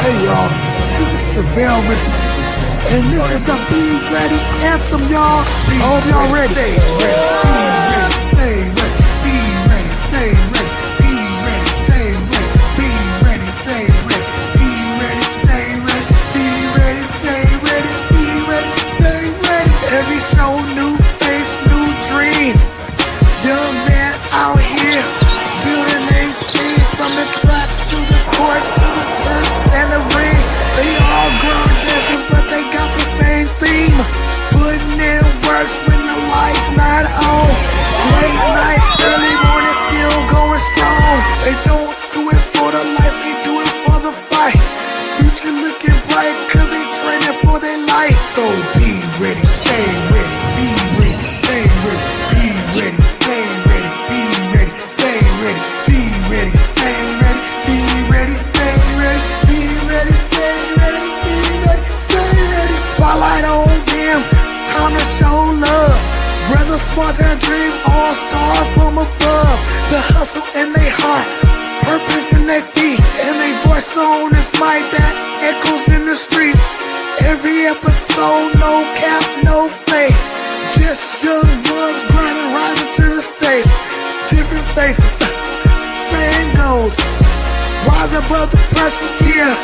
Hey y'all, this is Theron West II, and this is the Be Ready anthem, y'all. I hope y'all ready. Stay ready, be ready, stay ready, be ready, stay ready, be ready, stay ready, be ready, stay ready, be ready, stay ready, be ready, stay ready. Every show, new face, new dream. Young man out here, building a team from the track to the court to the turf and the rings. They all grown different, but they got the same theme. Putting in works when the lights not on. Late night, early morning, still going strong. They don't do it for the lights, they do it for the fight. Future looking bright, cause they training for their life. So be ready, stay ready, be ready, stay ready, be ready, stay ready, be ready, stay ready, be ready, stay ready, be ready, stay ready, be ready, stay ready, be ready, stay ready. Spotlight on them, time to show love. Brother smart and dream, all star from above. The hustle in their heart, purpose in their feet, and they voice on this mic that echoes in the streets. Every episode, no cap, no fake. Just young ones grinding, rising to the stage. Different faces, same goals. Rise above the pressure, yeah,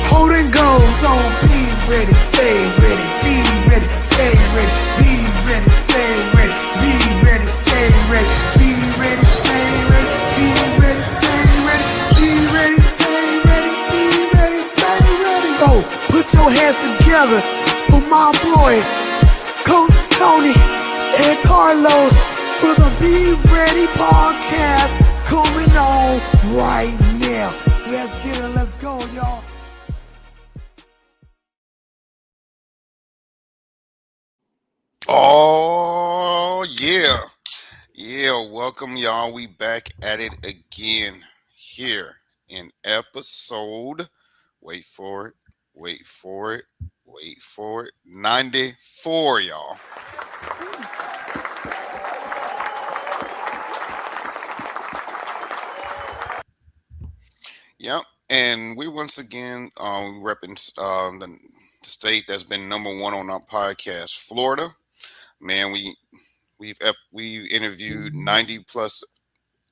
holding goals. So be ready, stay ready, be ready, stay ready, be ready, stay ready, be ready, stay ready, be ready, stay ready, be ready, stay ready, be ready, stay ready, be ready, stay ready. So put your hands together for my boys, Coach Tony and Carlos, for the Be Ready podcast coming on right now. Let's get it, let's go, y'all. Oh, yeah. Yeah, welcome, y'all. We back at it again here in episode, wait for it, wait for it, wait for it, 94, y'all. Yep. And we once again repping the state that's been number one on our podcast, Florida. Man, we've interviewed 90 plus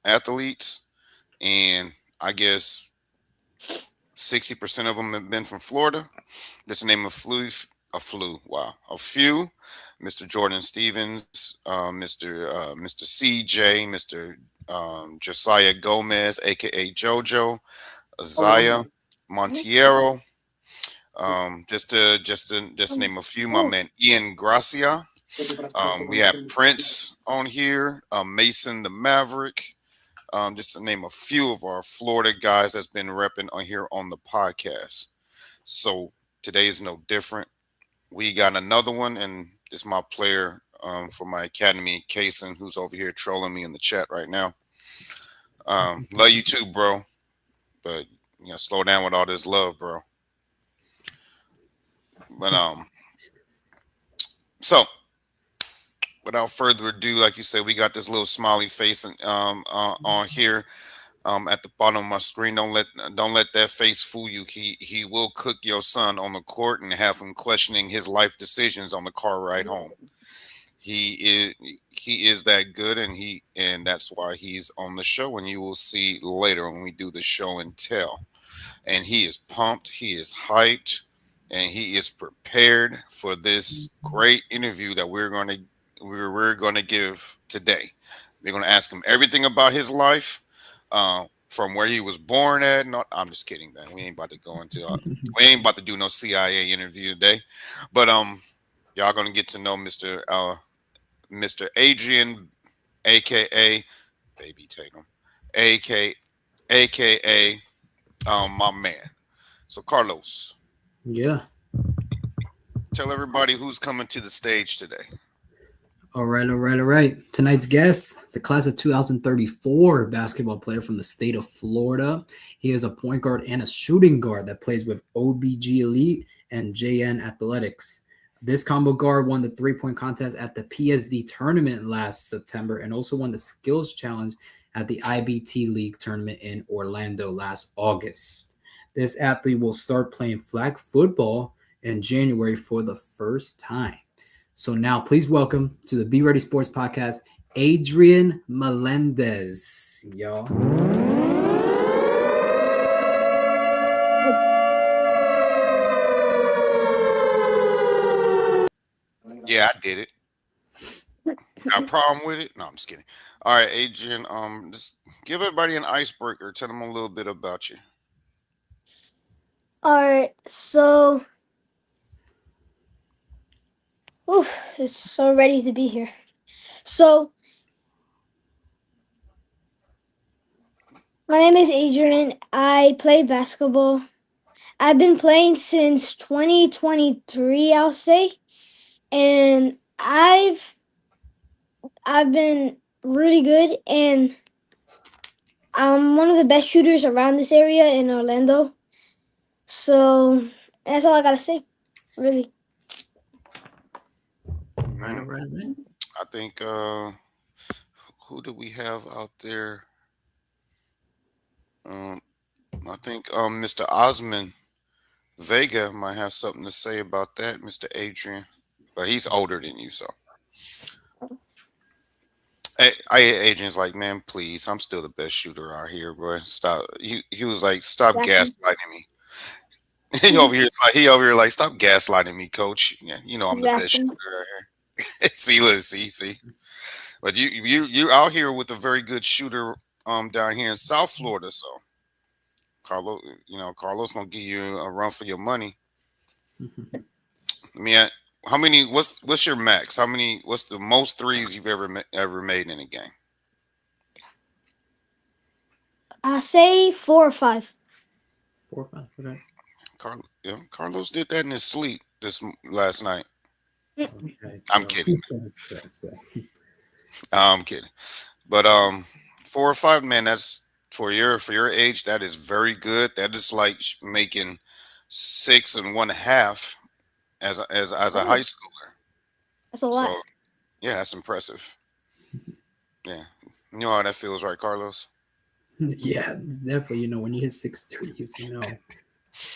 athletes, and I guess 60% of them have been from Florida. Just to name a few. Mr. Jordan Stevens, Mr. CJ, Mr. Josiah Gomez, aka JoJo, Zaya Montiero. Just to name a few. My man Ian Gracia. We have Prince on here. Mason the Maverick. Just to name a few of our Florida guys that's been repping on here on the podcast. So today is no different. We got another one, and it's my player for my academy, Kason, who's over here trolling me in the chat right now. Love you too, bro. But you gotta slow down with all this love, bro. But so without further ado, like you said, we got this little smiley face on here. At the bottom of my screen. Don't let that face fool you. He will cook your son on the court and have him questioning his life decisions on the car ride home. He is that good, and that's why he's on the show. And you will see later when we do the show and tell. And he is pumped. He is hyped, and he is prepared for this great interview that we're going to give today. We're going to ask him everything about his life. From where he was born at. No, I'm just kidding, man. We ain't about to go into we ain't about to do no CIA interview today. But y'all gonna get to know Mr. Adrian, aka Baby Tatum, aka my man. So Carlos. Yeah. Tell everybody who's coming to the stage today. All right. Tonight's guest is a class of 2034 basketball player from the state of Florida. He is a point guard and a shooting guard that plays with OBG Elite and JN Athletics. This combo guard won the three-point contest at the PSD tournament last September and also won the skills challenge at the IBT League tournament in Orlando last August. This athlete will start playing flag football in January for the first time. So now, please welcome to the Be Ready Sports Podcast, Adrian Melendez. Y'all. Yeah, I did it. Got a problem with it? No, I'm just kidding. All right, Adrian. Just give everybody an icebreaker. Tell them a little bit about you. All right, so it's so ready to be here. So my name is Adrian. I play basketball. I've been playing since 2023, I'll say, and I've been really good, and I'm one of the best shooters around this area in Orlando. So that's all I gotta say, really. Right. I think who do we have out there? I think Mr. Osman Vega might have something to say about that, Mr. Adrian. But he's older than you, so. Adrian's like, man, please, I'm still the best shooter out here, bro. Stop. He was like, stop Exactly. gaslighting me. He over here like, stop gaslighting me, coach. Yeah, you know I'm the best Exactly. shooter out here. see. But you out here with a very good shooter down here in South Florida, so Carlos gonna give you a run for your money. I mean, how many? What's your max? How many? What's the most threes you've ever made in a game? I say 4 or 5. 4 or 5. Okay. Carlos did that in his sleep last night. Okay. I'm kidding. I'm kidding. But 4 or 5, man. That's for your age. That is very good. That is like making 6.5 as a high schooler. That's a lot. So yeah, that's impressive. Yeah, you know how that feels, right, Carlos? Yeah, definitely. When you hit 6 threes,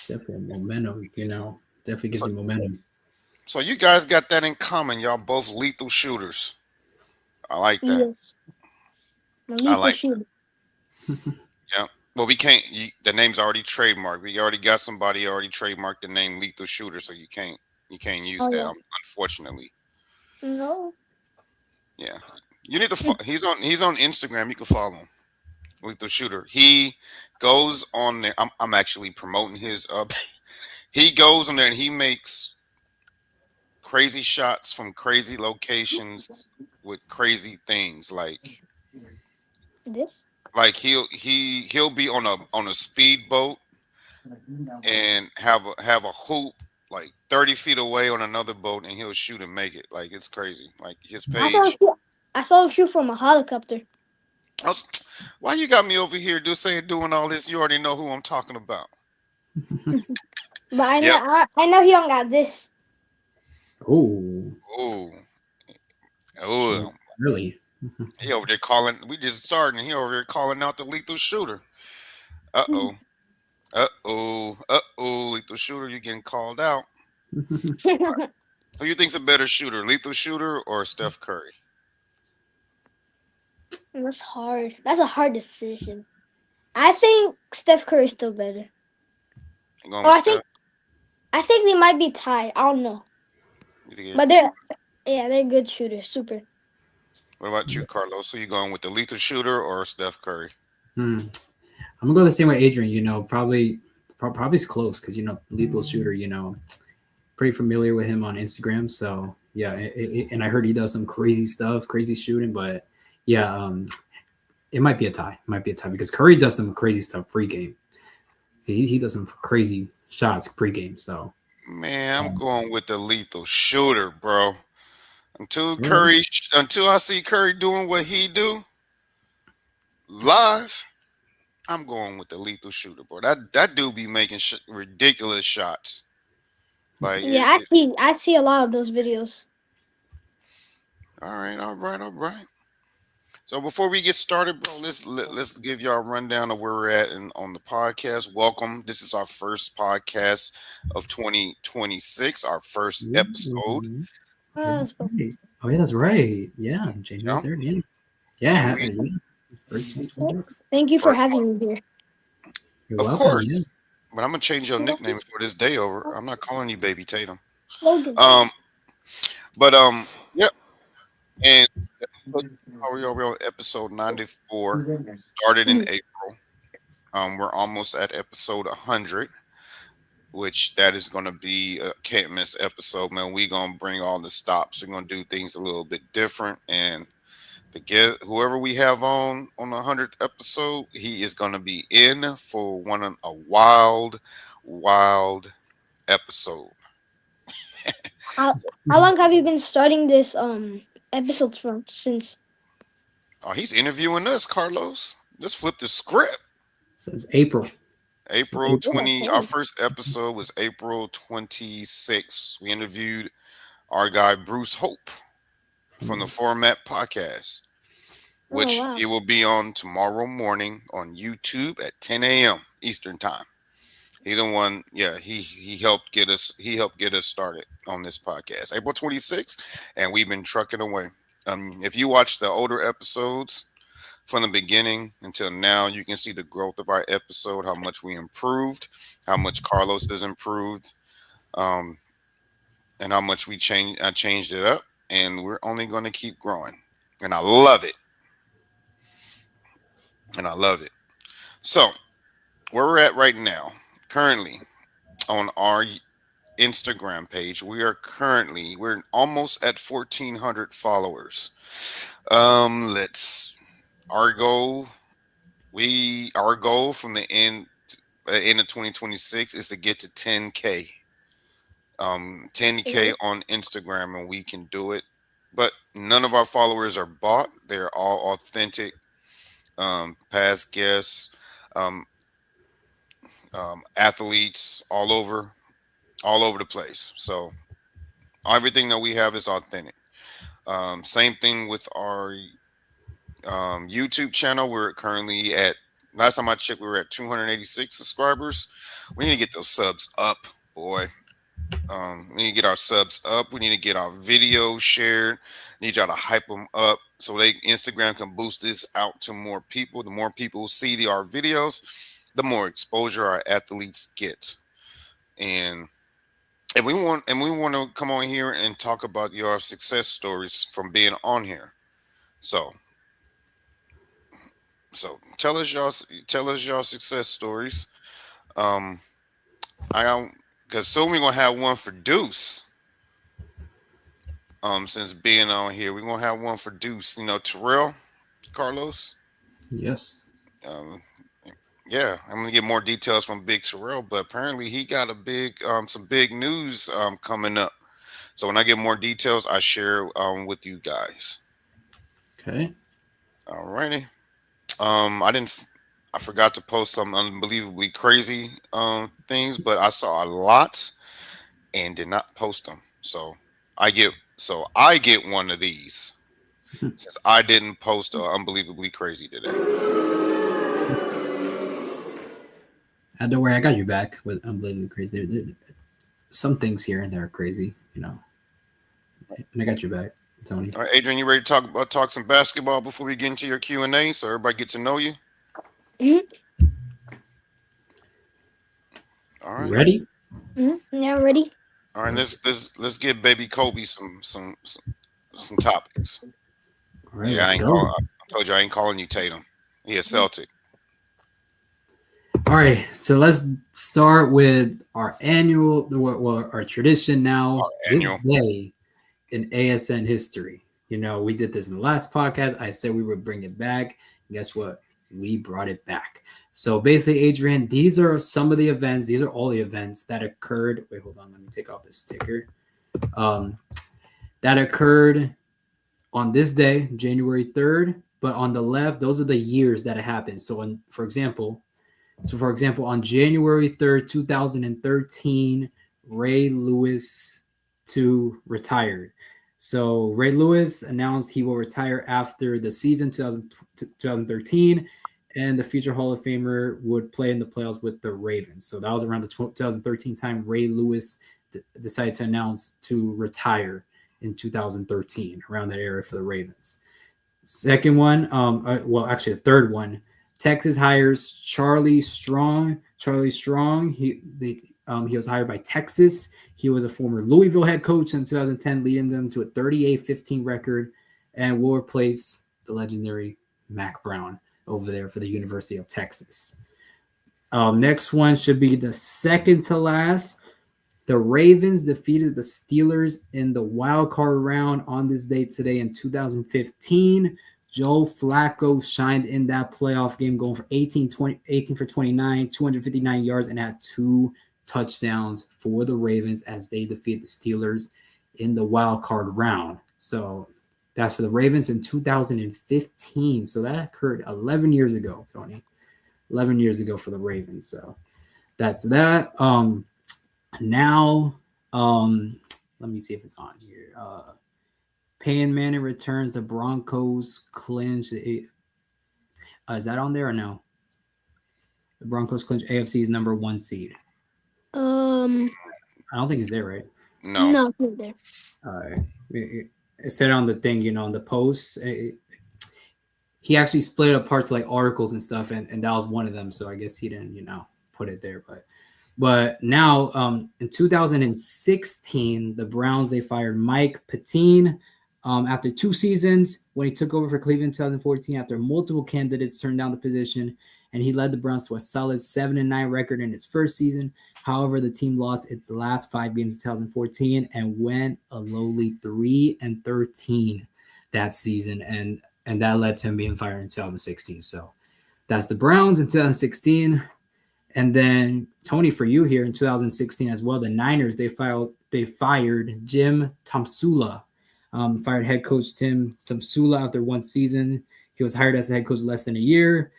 definitely momentum. Definitely gives you momentum. So you guys got that in common. Y'all both lethal shooters. I like that. Yes. I like. Shooter. Yeah. Well, we can't. The name's already trademarked. We already got somebody already trademarked the name Lethal Shooter, so you can't use Oh, that. yeah. Unfortunately. No. Yeah. You need to. He's on Instagram. You can follow him. Lethal Shooter. He goes on there. I'm actually promoting his. He goes on there and he makes crazy shots from crazy locations with crazy things like This? he'll be on a speedboat and have a hoop like 30 feet away on another boat and he'll shoot and make it. Like it's crazy. Like his page. I saw him shoot from a helicopter. Why you got me over here doing all this? You already know who I'm talking about. But I know Yep. I know he don't got this. Oh, Oh, really? he over there calling. We just started, and he over there calling out the Lethal Shooter. Uh oh. Lethal Shooter, you getting called out. Who you think's a better shooter, Lethal Shooter or Steph Curry? That's hard. That's a hard decision. I think Steph Curry is still better. You going with Steph? I think they might be tied. I don't know. But they're good shooters. Super. What about you, Carlos? Who you going with, the Lethal Shooter or Steph Curry? I'm gonna go the same way, Adrian. Probably it's close because Lethal Shooter. Pretty familiar with him on Instagram. So yeah, and I heard he does some crazy stuff, crazy shooting. But yeah, it might be a tie. Because Curry does some crazy stuff pre-game. He does some crazy shots pre-game. So man, I'm going with the Lethal Shooter, bro. Until I see Curry doing what he do live, I'm going with the Lethal Shooter, bro. That dude be making ridiculous shots. Like yeah, I see a lot of those videos. All right. So before we get started, bro, let's give y'all a rundown of where we're at on the podcast. Welcome. This is our first podcast of 2026, our first episode. Ooh, Let's go. oh yeah, that's right. Yeah, Yeah, January 3rd. Yeah, and yeah. we, First 2026. Thank you for first, having me here. You're of welcome. Yeah. course. But I'm gonna change your nickname before this day over. I'm not calling you Baby Tatum. Logan. Um, but yeah, and we're on episode 94. Started in April. We're almost at episode 100, which that is going to be a can't miss episode, man. We gonna bring all the stops. We're gonna do things a little bit different, and to get whoever we have on the 100th episode, he is gonna be in for a wild episode. How long have you been starting this episodes from since? Oh, he's interviewing us, Carlos. Let's flip the script. Since April. April 20. Our Okay. first episode was April 26th. We interviewed our guy Bruce Hope from the Format Podcast, which wow. it will be on tomorrow morning on YouTube at 10 a.m. Eastern time. He the one, yeah. He helped get us. He helped get us started on this podcast. April 26th, and we've been trucking away. If you watch the older episodes from the beginning until now, you can see the growth of our episode, how much we improved, how much Carlos has improved, um, and how much we changed. I changed it up, and we're only going to keep growing, and I love it. And I love it. So, where we're at right now, currently on our Instagram page, we're almost at 1,400 followers. Let's our goal our goal from the end of 2026 is to get to 10K. 10K on Instagram, and we can do it. But none of our followers are bought; they're all authentic. Past guests, um, athletes, all over the place. So everything that we have is authentic. Same thing with our YouTube channel. We're currently at last time I checked, we were at 286 subscribers. We need to get those subs up, boy. We need to get our subs up. We need to get our videos shared. Need y'all to hype them up so Instagram can boost this out to more people. The more people see our videos, the more exposure our athletes get. And we want to come on here and talk about your success stories from being on here. So tell us y'all success stories. I don't because soon we're gonna have one for Deuce. Since being on here, we're gonna have one for Deuce. You know, Terrell, Carlos. Yes. Um, yeah, I'm gonna get more details from Big Terrell, but apparently he got some big news coming up. So when I get more details, I share with you guys. Okay. Alrighty. I forgot to post some unbelievably crazy things, but I saw a lot and did not post them. So I get one of these since I didn't post unbelievably crazy today. Don't worry, I got you back with unbelievably crazy. Some things here and there are crazy, and I got you back, Tony. All right, Adrian, you ready to talk some basketball before we get into your Q&A so everybody get to know you? Mm-hmm. All right. Ready? Mm-hmm. Yeah, ready. All right, let's give baby Kobe some topics. All right, Yeah, let's go. I told you I ain't calling you Tatum. He a Celtic. All right, so let's start with our our tradition now. Annual. This day in ASN history. We did this in the last podcast. I said we would bring it back. Guess what? We brought it back. So basically, Adrian, these are some of the events. These are all the events that occurred. Wait, hold on. Let me take off this sticker. That occurred on this day, January 3rd. But on the left, those are the years that it happened. So, for example, on January 3rd, 2013, Ray Lewis II retired. So Ray Lewis announced he will retire after the season 2013, and the future Hall of Famer would play in the playoffs with the Ravens. So that was around the 2013 time Ray Lewis decided to announce to retire in 2013, around that era for the Ravens. Second one, well, actually, the third one, Texas hires Charlie Strong. Charlie Strong, he was hired by Texas. He was a former Louisville head coach in 2010, leading them to a 38-15 record, and will replace the legendary Mac Brown over there for the University of Texas. Next one should be the second to last. The Ravens defeated the Steelers in the wild card round on this date today in 2015. Joe Flacco shined in that playoff game, going for 18 for 29, 259 yards, and had 2 touchdowns for the Ravens as they defeat the Steelers in the wild card round. So that's for the Ravens in 2015. So that occurred 11 years ago, Tony. 11 years ago for the Ravens. So that's that. Now, let me see if it's on here. Peyton Manning returns. The Broncos clinch. Is that on there or no? The Broncos clinch AFC's number 1 seed. I don't think it's there, right? No. No, it's not there. All right. It said on the thing, on the post. He actually split it apart to like articles and stuff, and that was one of them. So I guess he didn't, put it there. But now, in 2016, the Browns, they fired Mike Pettine after 2 seasons when he took over for Cleveland in 2014 after multiple candidates turned down the position, and he led the Browns to a solid 7-9 record in his first season. However, the team lost its last 5 games in 2014 and went a lowly 3-13 that season, and that led to him being fired in 2016. So that's the Browns in 2016. And then, Tony, for you here in 2016 as well, the Niners, they fired Jim Tomsula, fired head coach Tim Tomsula after 1 season. He was hired as the head coach less than a year,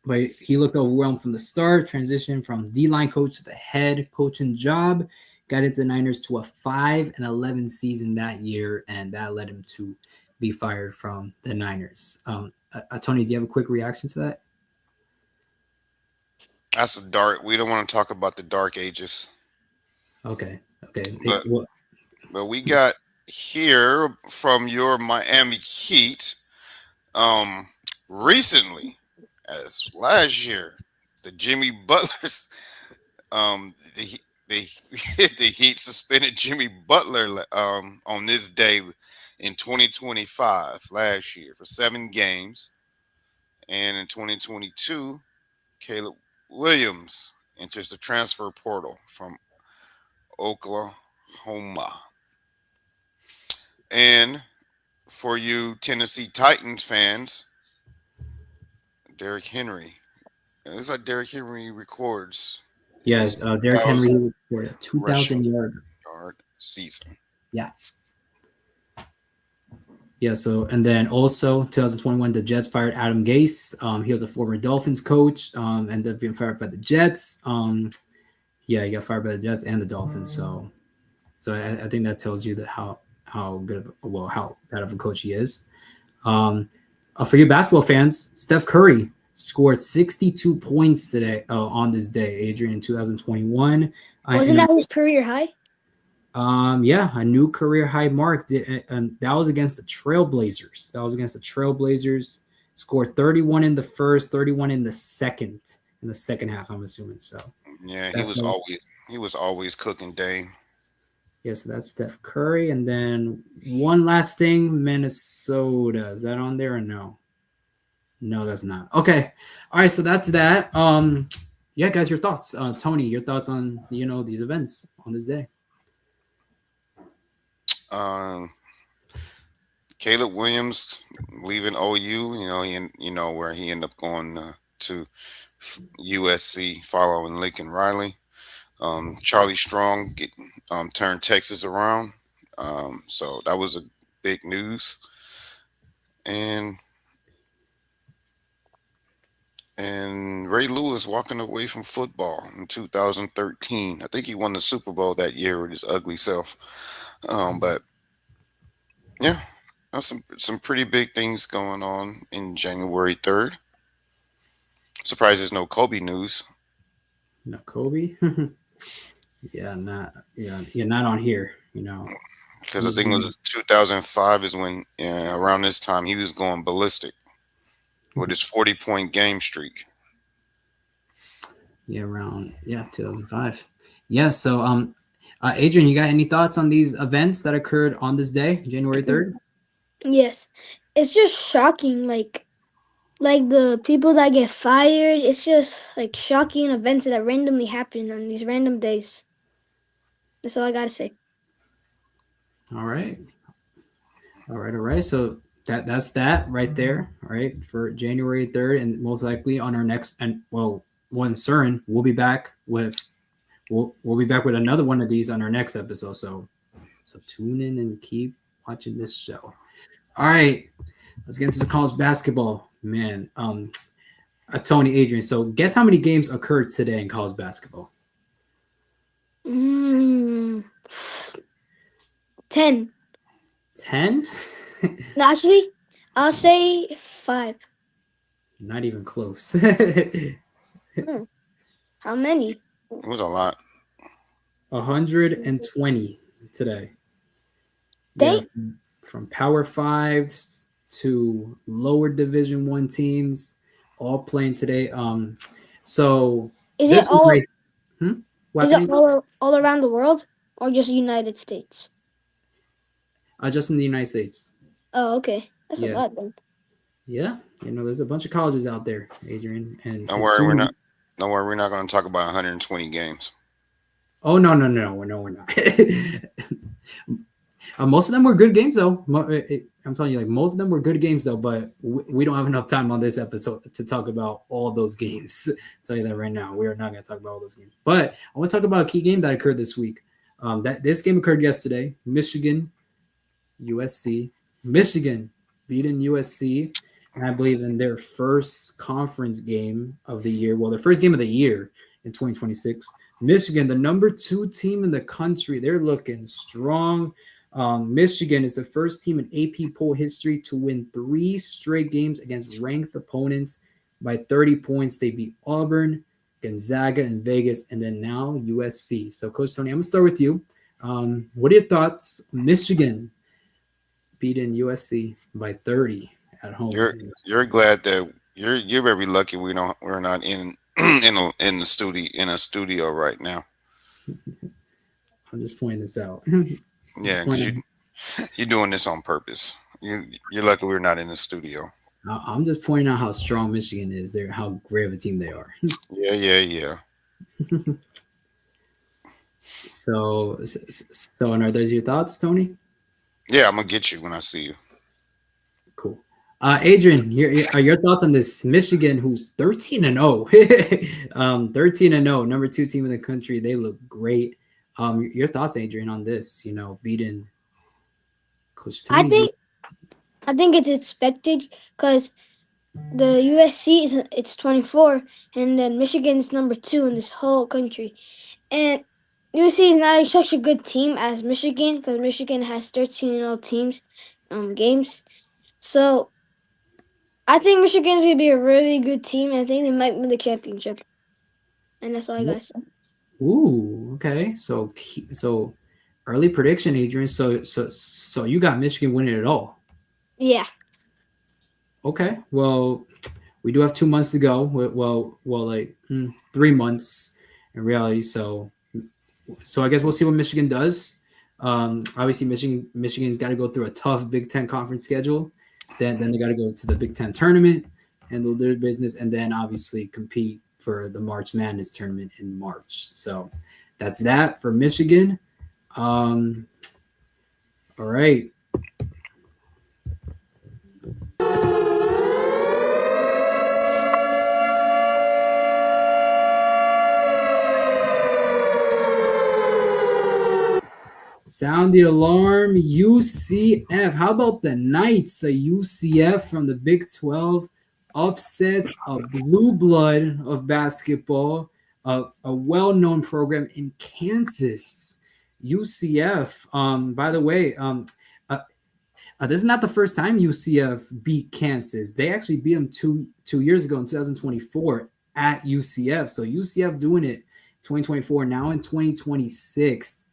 but he looked overwhelmed from the start, transitioned from D-line coach to the head coaching job, got into the Niners to a 5-11 season that year, and that led him to be fired from the Niners. Tony, do you have a quick reaction to that? That's a dark. We don't want to talk about the dark ages. Okay. But we got here from your Miami Heat recently, as last year, the Jimmy Butlers, the Heat suspended Jimmy Butler on this day in 2025 last year for 7 games, and in 2022, Caleb Williams enters the transfer portal from Oklahoma. And for you Tennessee Titans fans, Derrick Henry. It looks like Derrick Henry records. Yes, Derrick Henry recorded 2,000 yard season. Yeah. Yeah, so, and then also 2021, the Jets fired Adam Gase. He was a former Dolphins coach, ended up being fired by the Jets. He got fired by the Jets and the Dolphins. So I think that tells you that how good of how bad of a coach he is. For you basketball fans, Steph Curry scored 62 points today on this day, Adrian, in 2021. Wasn't that his career high? A new career high mark. And that was against the Trailblazers. Scored 31 in the first, 31 in the second half, I'm assuming. So yeah, he was always cooking Dame. Yeah, so that's Steph Curry. And then one last thing, Minnesota. Is that on there or no? No, that's not. Okay. All right, so that's that. Yeah, guys, your thoughts. Tony, your thoughts on these events on this day. Caleb Williams leaving OU, where he ended up going to USC following Lincoln Riley. Charlie Strong turned Texas around. So that was a big news. And Ray Lewis walking away from football in 2013. I think he won the Super Bowl that year with his ugly self. But Yeah, that's some pretty big things going on in January 3rd. Surprised there's no Kobe news No, Kobe. Yeah, not yeah, you're not on here. because I'm I just think it going. was 2005 is when around this time he was going ballistic with his 40-point game streak. Yeah, around 2005. Yeah. So Adrian, you got any thoughts on these events that occurred on this day, January 3rd? Yes, it's just shocking. Like the people that get fired. It's just like shocking events that randomly happen on these random days. That's all I gotta say. All right. All right. All right. So that's that right there. All right. For January 3rd, and most likely on our next and well, one CERN, we'll be back with another one of these on our next episode. So tune in and keep watching this show. All right. Let's get into the college basketball. Man, Tony, Adrian. So guess how many games occurred today in college basketball? Mm, 10. 10? No, actually, I'll say 5. Not even close. Hmm. How many? It was a lot. 120 today. Yeah, Dang. from Power Fives to lower Division One teams, all playing today. So Is it this is all? my what Is happening? it all around the world or just United States? Just in the United States. Oh, okay. That's a Yeah, lot then. yeah. There's a bunch of colleges out there, Adrian, and Don't worry, we're soon. not. Don't worry, we're not going to talk about 120 games. Oh no, we're not. Most of them were good games, though. I'm telling you, like most of them were good games, though. But we don't have enough time on this episode to talk about all those games. I'll tell you that right now. We are not going to talk about all those games. But I want to talk about a key game that occurred this week. This game occurred yesterday. Michigan, USC. Michigan beating USC, and I believe in their first conference game of the year. Well, their first game of the year in 2026. Michigan, the number 2 team in the country, they're looking strong. Michigan is the first team in AP poll history to win 3 straight games against ranked opponents by 30 points. They beat Auburn, Gonzaga, and Vegas, and then now USC. So, Coach Tony, I'm going to start with you. What are your thoughts? Michigan beating USC by 30 at home. You're glad that you're very lucky we're not in in a studio right now. I'm just pointing this out. Yeah, because you're doing this on purpose. You're lucky we're not in the studio. I'm just pointing out how strong Michigan is. They're how great of a team they are. Yeah. So, and are those your thoughts, Tony? Yeah, I'm gonna get you when I see you. Cool. Adrian, your thoughts on this Michigan, who's 13-0, 13-0, number 2 team in the country. They look great. Your thoughts, Adrian, on this? Beating Coach Tony. I think it's expected because the USC it's 24, and then Michigan's number 2 in this whole country, and USC is not such a good team as Michigan because Michigan has 13-0 teams, games. So I think Michigan's gonna be a really good team. And I think they might win the championship, and that's all I got to say. Ooh, okay. So early prediction, Adrian. So you got Michigan winning it all. Yeah. Okay. Well, we do have 2 months to go. Well, like 3 months in reality. So I guess we'll see what Michigan does. Obviously, Michigan's got to go through a tough Big Ten conference schedule. Then they got to go to the Big Ten tournament, handle their business, and then obviously compete for the March Madness tournament in March. So that's that for Michigan. All right. Sound the alarm, UCF. How about the Knights? A UCF from the Big 12 upsets a blue blood of basketball, a well-known program in Kansas. UCF. By the way, This is not the first time UCF beat Kansas. They actually beat them two years ago in 2024 at UCF. So UCF doing it 2024, now in 2026.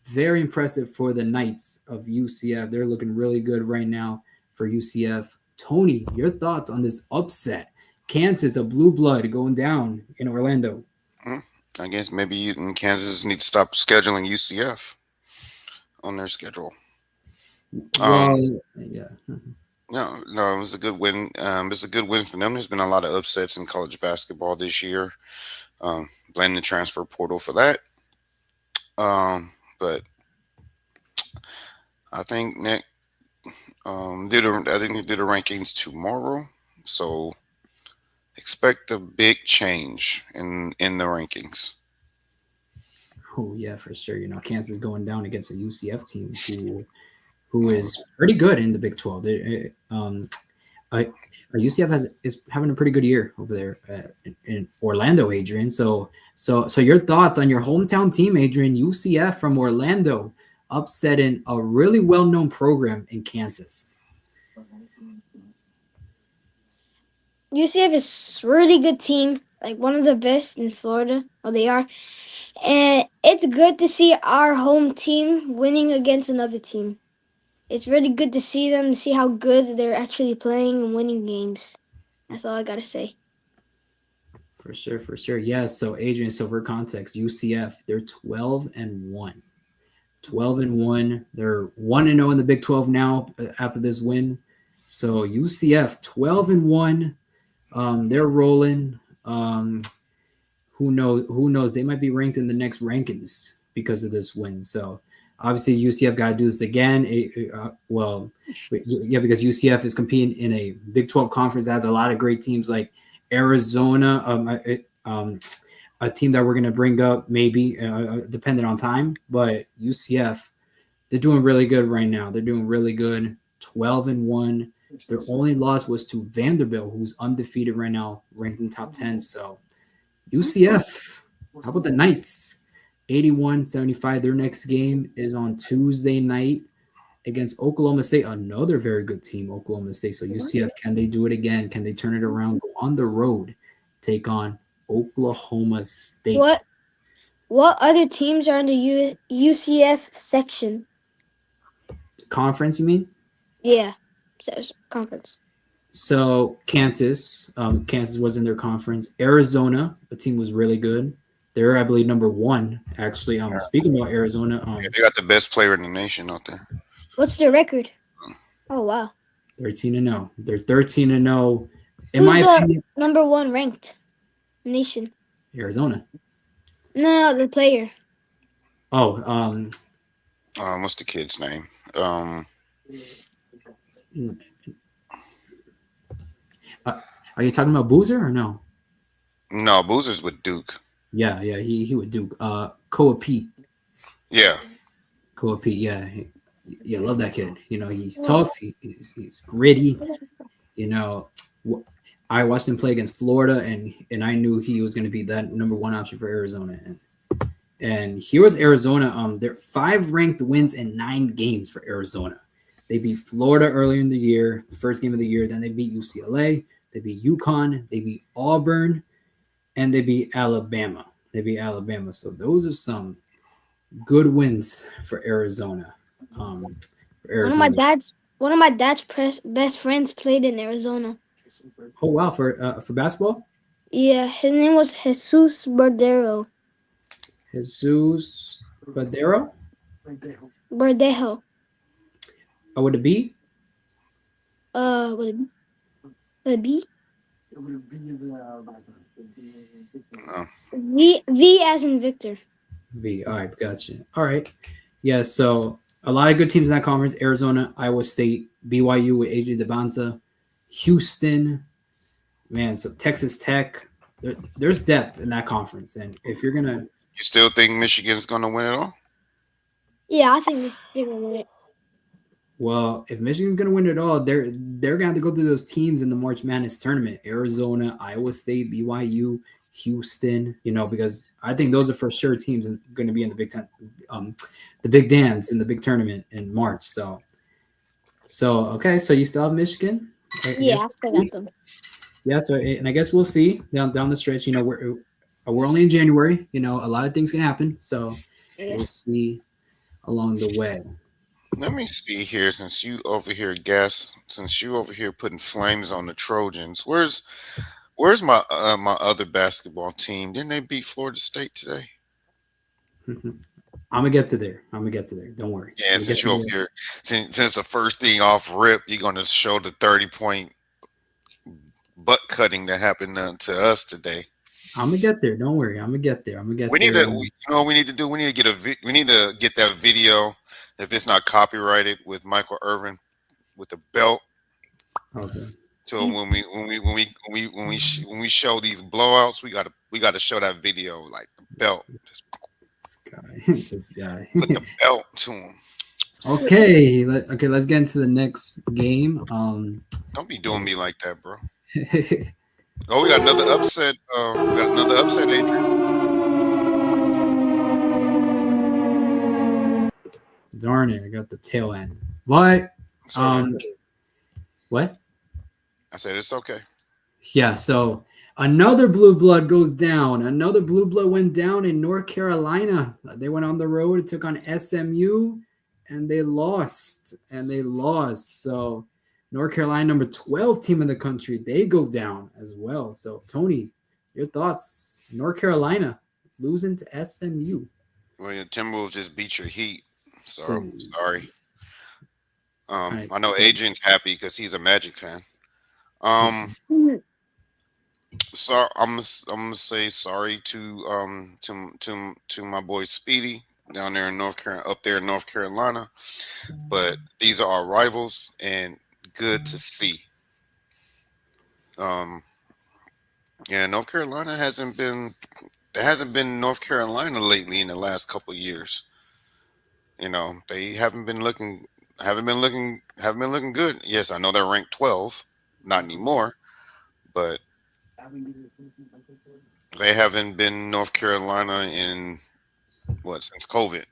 Very impressive for the Knights of UCF. They're looking really good right now for UCF. Tony, your thoughts on this upset? Kansas, a blue blood going down in Orlando. I guess maybe you in Kansas need to stop scheduling UCF on their schedule. Well, yeah. No, it was a good win. It's a good win for them. There's been a lot of upsets in college basketball this year. Blame the transfer portal for that. But I think Nick I think they do the rankings tomorrow, so expect a big change in the rankings. Oh yeah, for sure. Kansas going down against a UCF team who is pretty good in the Big 12. UCF is having a pretty good year over there in Orlando, Adrian. So your thoughts on your hometown team, Adrian, UCF from Orlando, upsetting a really well-known program in Kansas. UCF is a really good team, like one of the best in Florida. Oh, they are. And it's good to see our home team winning against another team. It's really good to see them, see how good they're actually playing and winning games. That's all I got to say. For sure. Yeah, so Adrian, so for context, UCF, they're 12-1. 12-1. They're 1-0 in the Big 12 now after this win. So UCF 12-1. They're rolling. Who knows? They might be ranked in the next rankings because of this win. So obviously UCF got to do this again. Because UCF is competing in a Big 12 conference that has a lot of great teams like Arizona, a team that we're going to bring up maybe depending on time. But UCF, they're doing really good right now. They're doing really good. 12-1. Their only loss was to Vanderbilt, who's undefeated right now, ranked in top 10. So UCF, how about the Knights? 81-75. Their next game is on Tuesday night against Oklahoma State, another very good team, Oklahoma State. So UCF, can they do it again? Can they turn it around, go on the road, take on Oklahoma State? What other teams are in the UCF section? Conference, you mean? Yeah, conference. So Kansas was in their conference. Arizona, the team was really good. They're, I believe, number 1. Actually, speaking about Arizona, they got the best player in the nation out there. What's their record? Oh wow, 13-0. They're 13-0. In my opinion, number 1 ranked nation. Arizona. No, the player. Oh, what's the kid's name? Are you talking about Boozer or no? No, Boozer's with Duke. Yeah, he would Duke. Koa Pete. Yeah. Koa Pete, yeah, love that kid. He's tough. He's gritty. I watched him play against Florida, and I knew he was going to be that number 1 option for Arizona. And here was Arizona. They're 5 ranked wins in 9 games for Arizona. They beat Florida earlier in the year, the first game of the year. Then they beat UCLA. They beat UConn. They beat Auburn. And they beat Alabama. So those are some good wins for Arizona. One of my dad's best friends played in Arizona. Oh wow, for basketball? Yeah, his name was Jesus Bordero. Jesus Bordero? Bordejo. Oh, would it be? Would it be? V as in Victor. V. All right, gotcha. All right. Yeah, so a lot of good teams in that conference. Arizona, Iowa State, BYU with Adrian DeBanza, Houston, man, so Texas Tech. There's depth in that conference. And if you're going to... You still think Michigan's going to win it all? Yeah, I think they're going to win it. Well, if Michigan's going to win it all, they're going to have to go through those teams in the March Madness tournament. Arizona, Iowa State, BYU, Houston, because I think those are for sure teams going to be in the Big Ten, the Big Dance in the big tournament in March. So So okay, so you still have Michigan. I Yeah, guess I still we'll got see. them. Yeah. So and I guess we'll see down the stretch. We're only in January. A lot of things can happen. So Yeah. we'll see along the way. Let me see here. Since you over here putting flames on the Trojans, where's my other basketball team? Didn't they beat Florida State today? I'm gonna get to there. I'm gonna get to there. Don't worry. Yeah, We'll get since to you over there. here, since the first thing off rip, you're gonna show the 30-point butt cutting that happened to us today. I'm gonna get there. Don't worry. I'm gonna get there. I'm gonna We get need there. to, you know, what we need to do. We need to we need to get that video if it's not copyrighted with Michael Irvin with the belt. Okay. So when we show these blowouts, we gotta show that video like the belt. Just This guy. This guy. put the belt to him. Okay. Let's get into the next game. Don't be doing me like that, bro. Oh, we got another upset. We got another upset, Adrian. Darn it! I got the tail end. What? It's all right. What? I said it's okay. Yeah. So another blue blood goes down. Another blue blood went down in North Carolina. They went on the road, took on SMU, and they lost. So North Carolina, number 12 team in the country, they go down as well. So Tony, your thoughts? North Carolina losing to SMU. Well, your Timberwolves just beat your Heat. So Oh. sorry. Right. I know Adrian's happy because he's a Magic fan. So I'm gonna say sorry to my boy Speedy down there in up there in North Carolina, but these are our rivals and good to see. Um, yeah, North Carolina hasn't been there hasn't been North Carolina lately in the last couple of years. They haven't been looking good. Yes, I know they're ranked 12, not anymore, but they haven't been North Carolina in since COVID.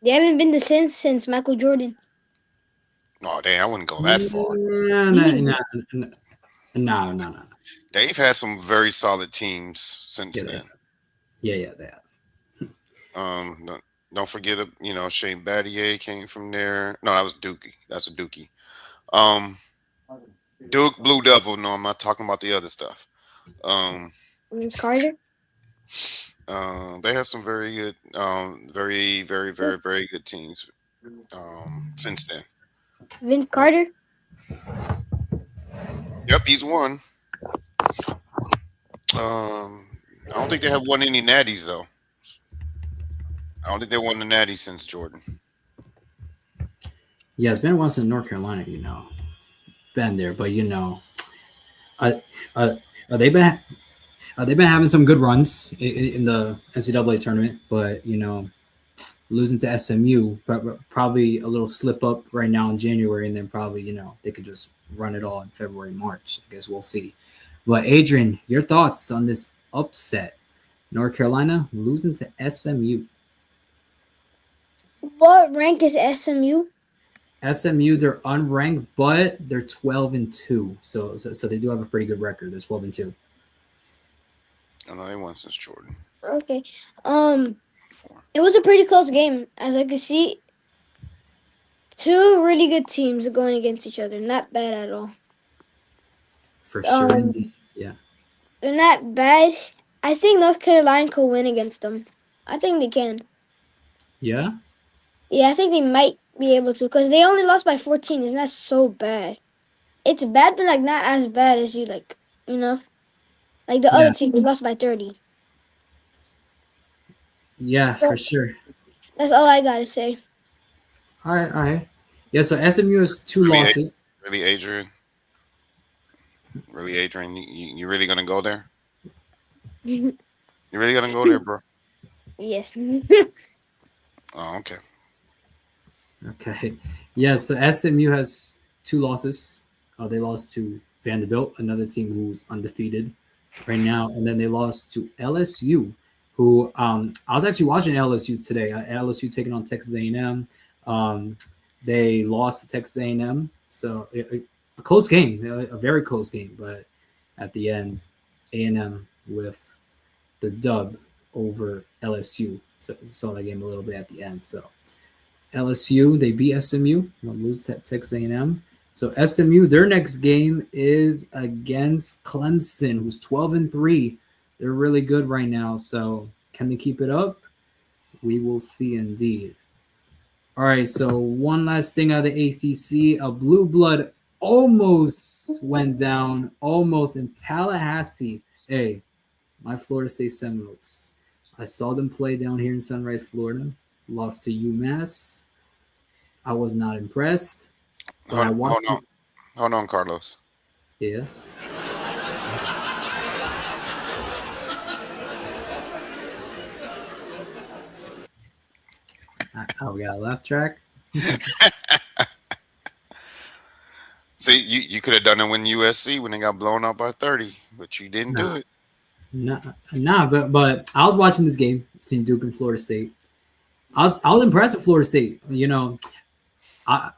They haven't been the since Michael Jordan. Oh, damn, I wouldn't go that far. No. They've had some very solid teams since then. Yeah, they have. Don't forget, Shane Battier came from there. No, that was Dookie. That's a Dookie. Um, Duke Blue Devil. No, I'm not talking about the other stuff. Vince Carter. They have some very good, very, very, very, very good teams since then. Vince Carter. Yep, he's won. I don't think they have won any natties though. I don't think they won the natty since Jordan. Yeah, it's been a while since North Carolina, been there, but they've been having some good runs in the NCAA tournament, but losing to SMU, probably a little slip up right now in January, and then probably they could just run it all in February, March. I guess we'll see. But Adrian, your thoughts on this upset? North Carolina losing to SMU. What rank is SMU? SMU, they're unranked, but they're 12-2. So they do have a pretty good record. They're 12-2. I know they won since Jordan. Okay. It was a pretty close game, as I could see. Two really good teams going against each other. Not bad at all. For sure, indeed. Yeah. They're not bad. I think North Carolina could win against them. I think they can. Yeah? Yeah, I think they might be able to, because they only lost by 14. It's not so bad. It's bad, but not as bad as like the other team lost by 30. Yeah, for sure. That's all I gotta say. All right. Yeah, so SMU has two losses. Really, Adrian? You really gonna go there? You really gonna go there, bro? Yes. Oh, okay. Okay. Yeah, so SMU has two losses. They lost to Vanderbilt, another team who's undefeated right now, and then they lost to LSU, who I was actually watching LSU today. LSU taking on Texas A&M. They lost to Texas A&M, so a close game, a very close game. But at the end, A&M with the dub over LSU. So saw that game a little bit at the end. So LSU, they beat SMU. They'll lose to Texas A&M. So SMU, their next game is against Clemson, who's 12-3. They're really good right now. So can they keep it up? We will see indeed. All right, so one last thing out of the ACC. A blue blood almost went down, almost in Tallahassee. Hey, my Florida State Seminoles. I saw them play down here in Sunrise, Florida. Lost to UMass. I was not impressed. But I watched Hold on, Carlos. Yeah. Oh, we got a laugh track. See, you could have done it when USC when they got blown out by 30, but you didn't do it. But I was watching this game between Duke and Florida State. I was impressed with Florida State. You know, I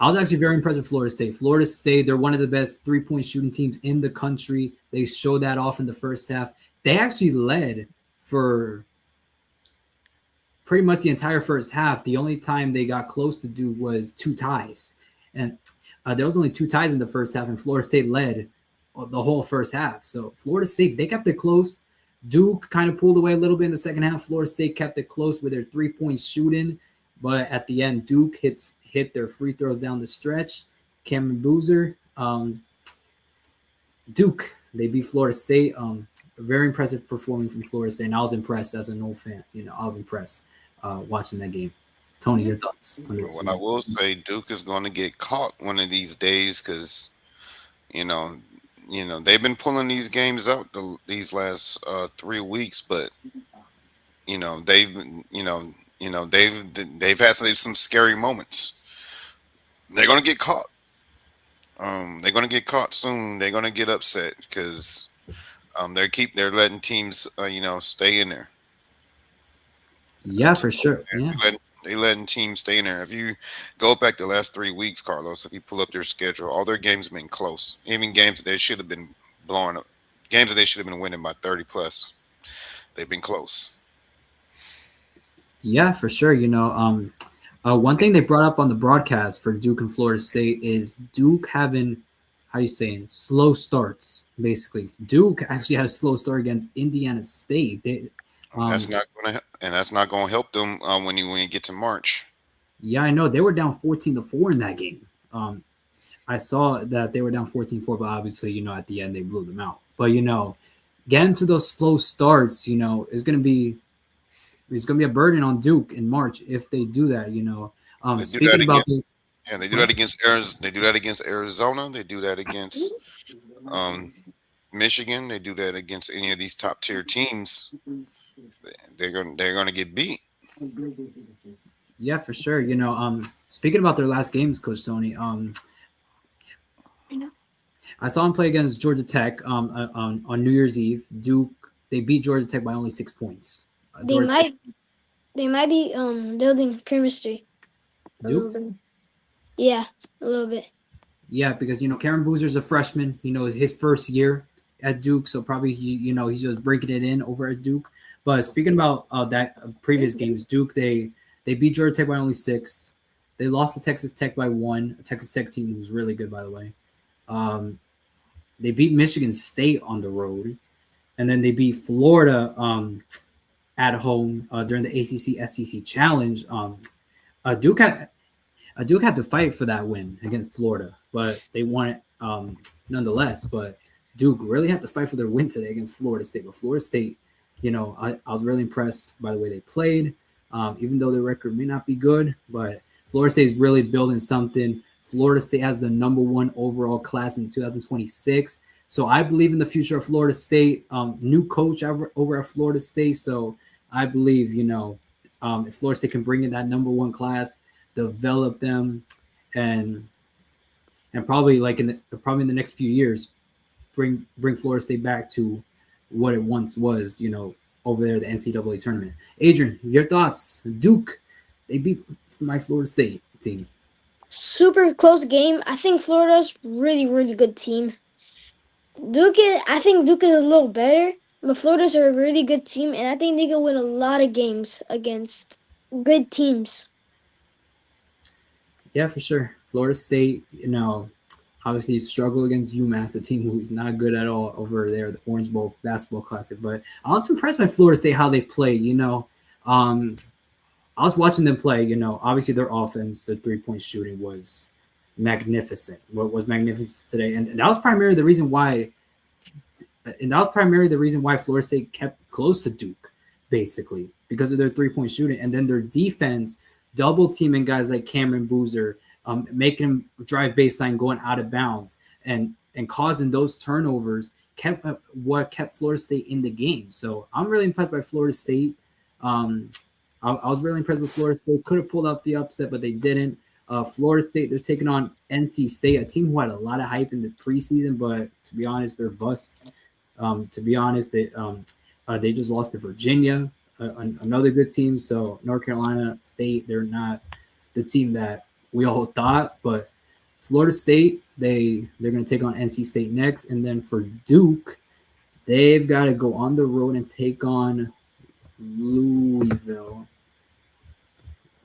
was actually very impressed with Florida State. Florida State, they're one of the best 3-point shooting teams in the country. They showed that off in the first half. They actually led for pretty much the entire first half. The only time they got close to Duke was 2 ties. And there was only 2 ties in the first half, and Florida State led the whole first half. So Florida State, they kept it close. Duke kind of pulled away a little bit in the second half. Florida State kept it close with their 3-point shooting. But at the end, Duke hit their free throws down the stretch. Cameron Boozer. Duke, they beat Florida State. Very impressive performance from Florida State. And I was impressed as an old fan. You know, I was impressed watching that game. Tony, your thoughts on this? What I will say, Duke is going to get caught one of these days because, you know, they've been pulling these games out these last 3 weeks, but they've had some scary moments. They're going to get caught. They're going to get caught soon. They're going to get upset because they're letting teams stay in there. Yeah, for sure. Yeah. They letting teams stay in there. If you go back the last 3 weeks, Carlos, if you pull up their schedule, all their games have been close. Even games that they should have been blowing up, games that they should have been winning by 30 plus, they've been close. Yeah, for sure. One thing they brought up on the broadcast for Duke and Florida State is Duke having, slow starts. Basically, Duke actually had a slow start against Indiana State. That's not going to help them when you get to March. Yeah, I know they were down 14-4 in that game. I saw that they were down 14-4, but obviously, at the end they blew them out. But getting to those slow starts, is going to be a burden on Duke in March if they do that. They do that against Arizona. They do that against Arizona. They do that against Michigan. They do that against any of these top tier teams. They're going to get beat. Yeah, for sure. Speaking about their last games, Coach Tony, I saw him play against Georgia Tech on New Year's Eve. Duke, they beat Georgia Tech by only 6 points. They might be building chemistry. Duke? Yeah, a little bit. Yeah, because Cameron Boozer's a freshman. His first year at Duke, so probably he's just breaking it in over at Duke. But speaking about that previous games, Duke they beat Georgia Tech by only 6. They lost to Texas Tech by 1. A Texas Tech team who's really good, by the way. They beat Michigan State on the road, and then they beat Florida at home during the ACC SEC Challenge. Duke had to fight for that win against Florida, but they won it nonetheless. But Duke really had to fight for their win today against Florida State. But Florida State, I was really impressed by the way they played, even though their record may not be good. But Florida State is really building something. Florida State has the number 1 overall class in 2026. So I believe in the future of Florida State. New coach over at Florida State. So I believe, if Florida State can bring in that number 1 class, develop them, and probably in the next few years, bring Florida State back to what it once was, over there, the NCAA tournament. Adrian, your thoughts? Duke, they beat my Florida State team. super close game. I think Florida's really, really good team. I think Duke is a little better, but Florida's a really good team, and I think they can win a lot of games against good teams. Yeah, for sure. Florida State, obviously struggle against UMass, a team who's not good at all over there, the Orange Bowl basketball classic. But I was impressed by Florida State how they play. I was watching them play. Obviously their offense, their 3-point shooting was magnificent. What was magnificent today, and that was primarily the reason why. And that was primarily the reason why Florida State kept close to Duke, basically, because of their 3-point shooting. And then their defense, double teaming guys like Cameron Boozer, making him drive baseline, going out of bounds, and causing those turnovers kept what kept Florida State in the game. So I'm really impressed by Florida State. I was really impressed with Florida State. Could have pulled out the upset, but they didn't. Florida State, they're taking on NC State, a team who had a lot of hype in the preseason, but to be honest, they're busts. To be honest, they just lost to Virginia, another good team. So North Carolina State, they're not the team that we all thought. But Florida State, they're going to take on NC State next, and then for Duke, they've got to go on the road and take on Louisville.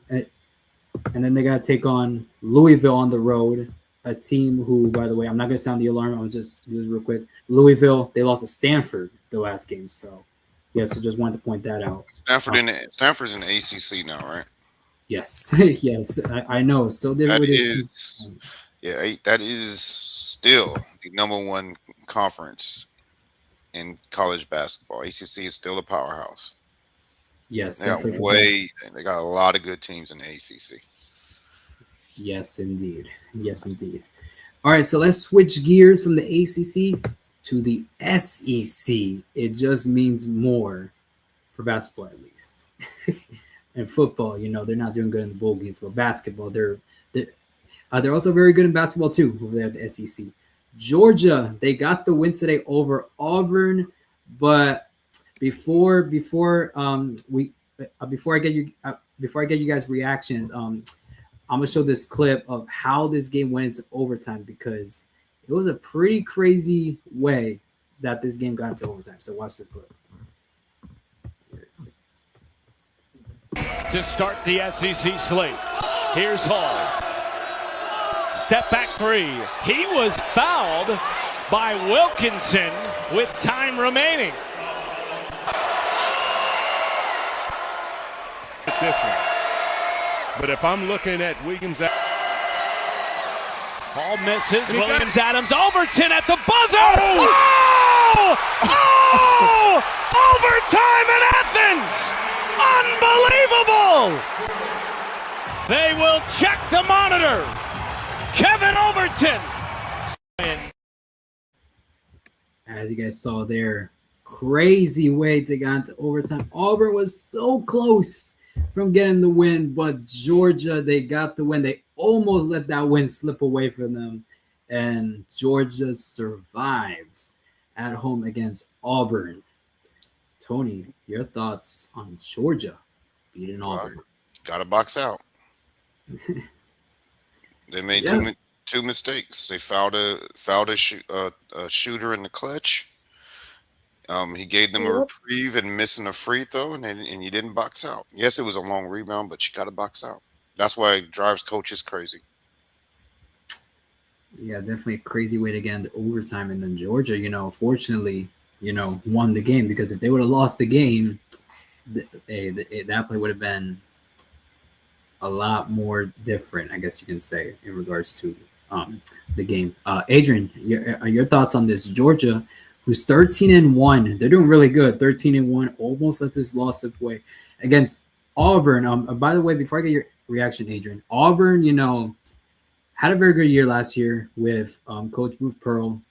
And then they got to take on Louisville on the road, a team who, by the way, I'm not going to sound the alarm. I'll just do this real quick. Louisville, they lost to Stanford the last game. So, so just wanted to point that out. Stanford's in the ACC now, right? Yes. Yes, I know. So that is still the number one conference in college basketball. ACC is still a powerhouse. Yes, they got a lot of good teams in the ACC. Yes, indeed. Yes, indeed. All right, so let's switch gears from the ACC to the SEC. It just means more for basketball, at least. And football, they're not doing good in the bowl games. But basketball, they're also very good in basketball too over there at the SEC. Georgia, they got the win today over Auburn, but before I get you guys reactions, I'm gonna show this clip of how this game went into overtime because it was a pretty crazy way that this game got into overtime. So watch this clip. To start the SEC slate, here's Hall. Step back three. He was fouled by Wilkinson with time remaining. This one. But if I'm looking at Williams, Hall misses. Williams Adams. Overton at the buzzer. Oh! Oh! Overtime in Athens. Unbelievable. They will check the monitor. Kevin Overton. As you guys saw there, crazy way to get into overtime. Auburn was so close from getting the win, but Georgia, they got the win. They almost let that win slip away from them, and Georgia survives at home against Auburn. Tony, your thoughts on Georgia beating Auburn? Got to box out. They made two mistakes. They fouled a shooter in the clutch. He gave them a reprieve and missing a free throw, and you didn't box out. Yes, it was a long rebound, but you got to box out. That's why it drives coaches crazy. Yeah, definitely a crazy way to get into overtime. And then Georgia, fortunately, won the game, because if they would have lost the game, that play would have been a lot more different, I guess you can say, in regards to the game. Adrian, your thoughts on this? Georgia, who's 13-1, they're doing really good. 13-1, almost let this loss slip away against Auburn. By the way, before I get your reaction, Adrian, Auburn, had a very good year last year with Coach Bruce Pearl,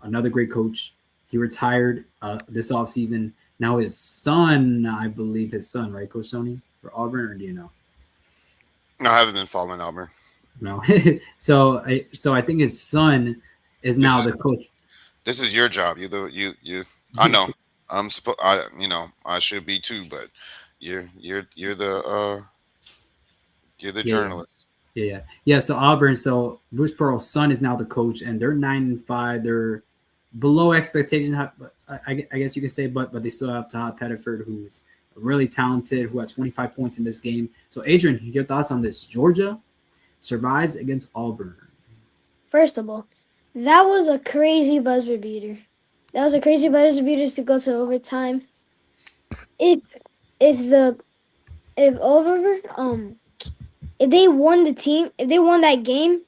another great coach. He retired this offseason. Now his son, right, Coach Sony, for Auburn, or do you know? No, I haven't been following Auburn. No. So I think his son is now the coach. This is your job. I know. I should be too, but you're the journalist. Yeah. So Auburn. So Bruce Pearl's son is now the coach, and they're 9-5. They're below expectations. But I guess you could say, but they still have Todd Pettiford, who's really talented, who had 25 points in this game. So Adrian, your thoughts on this? Georgia survives against Auburn. First of all, that was a crazy buzzer beater. That was a crazy buzzer beater to go to overtime. If the if over if they won that game,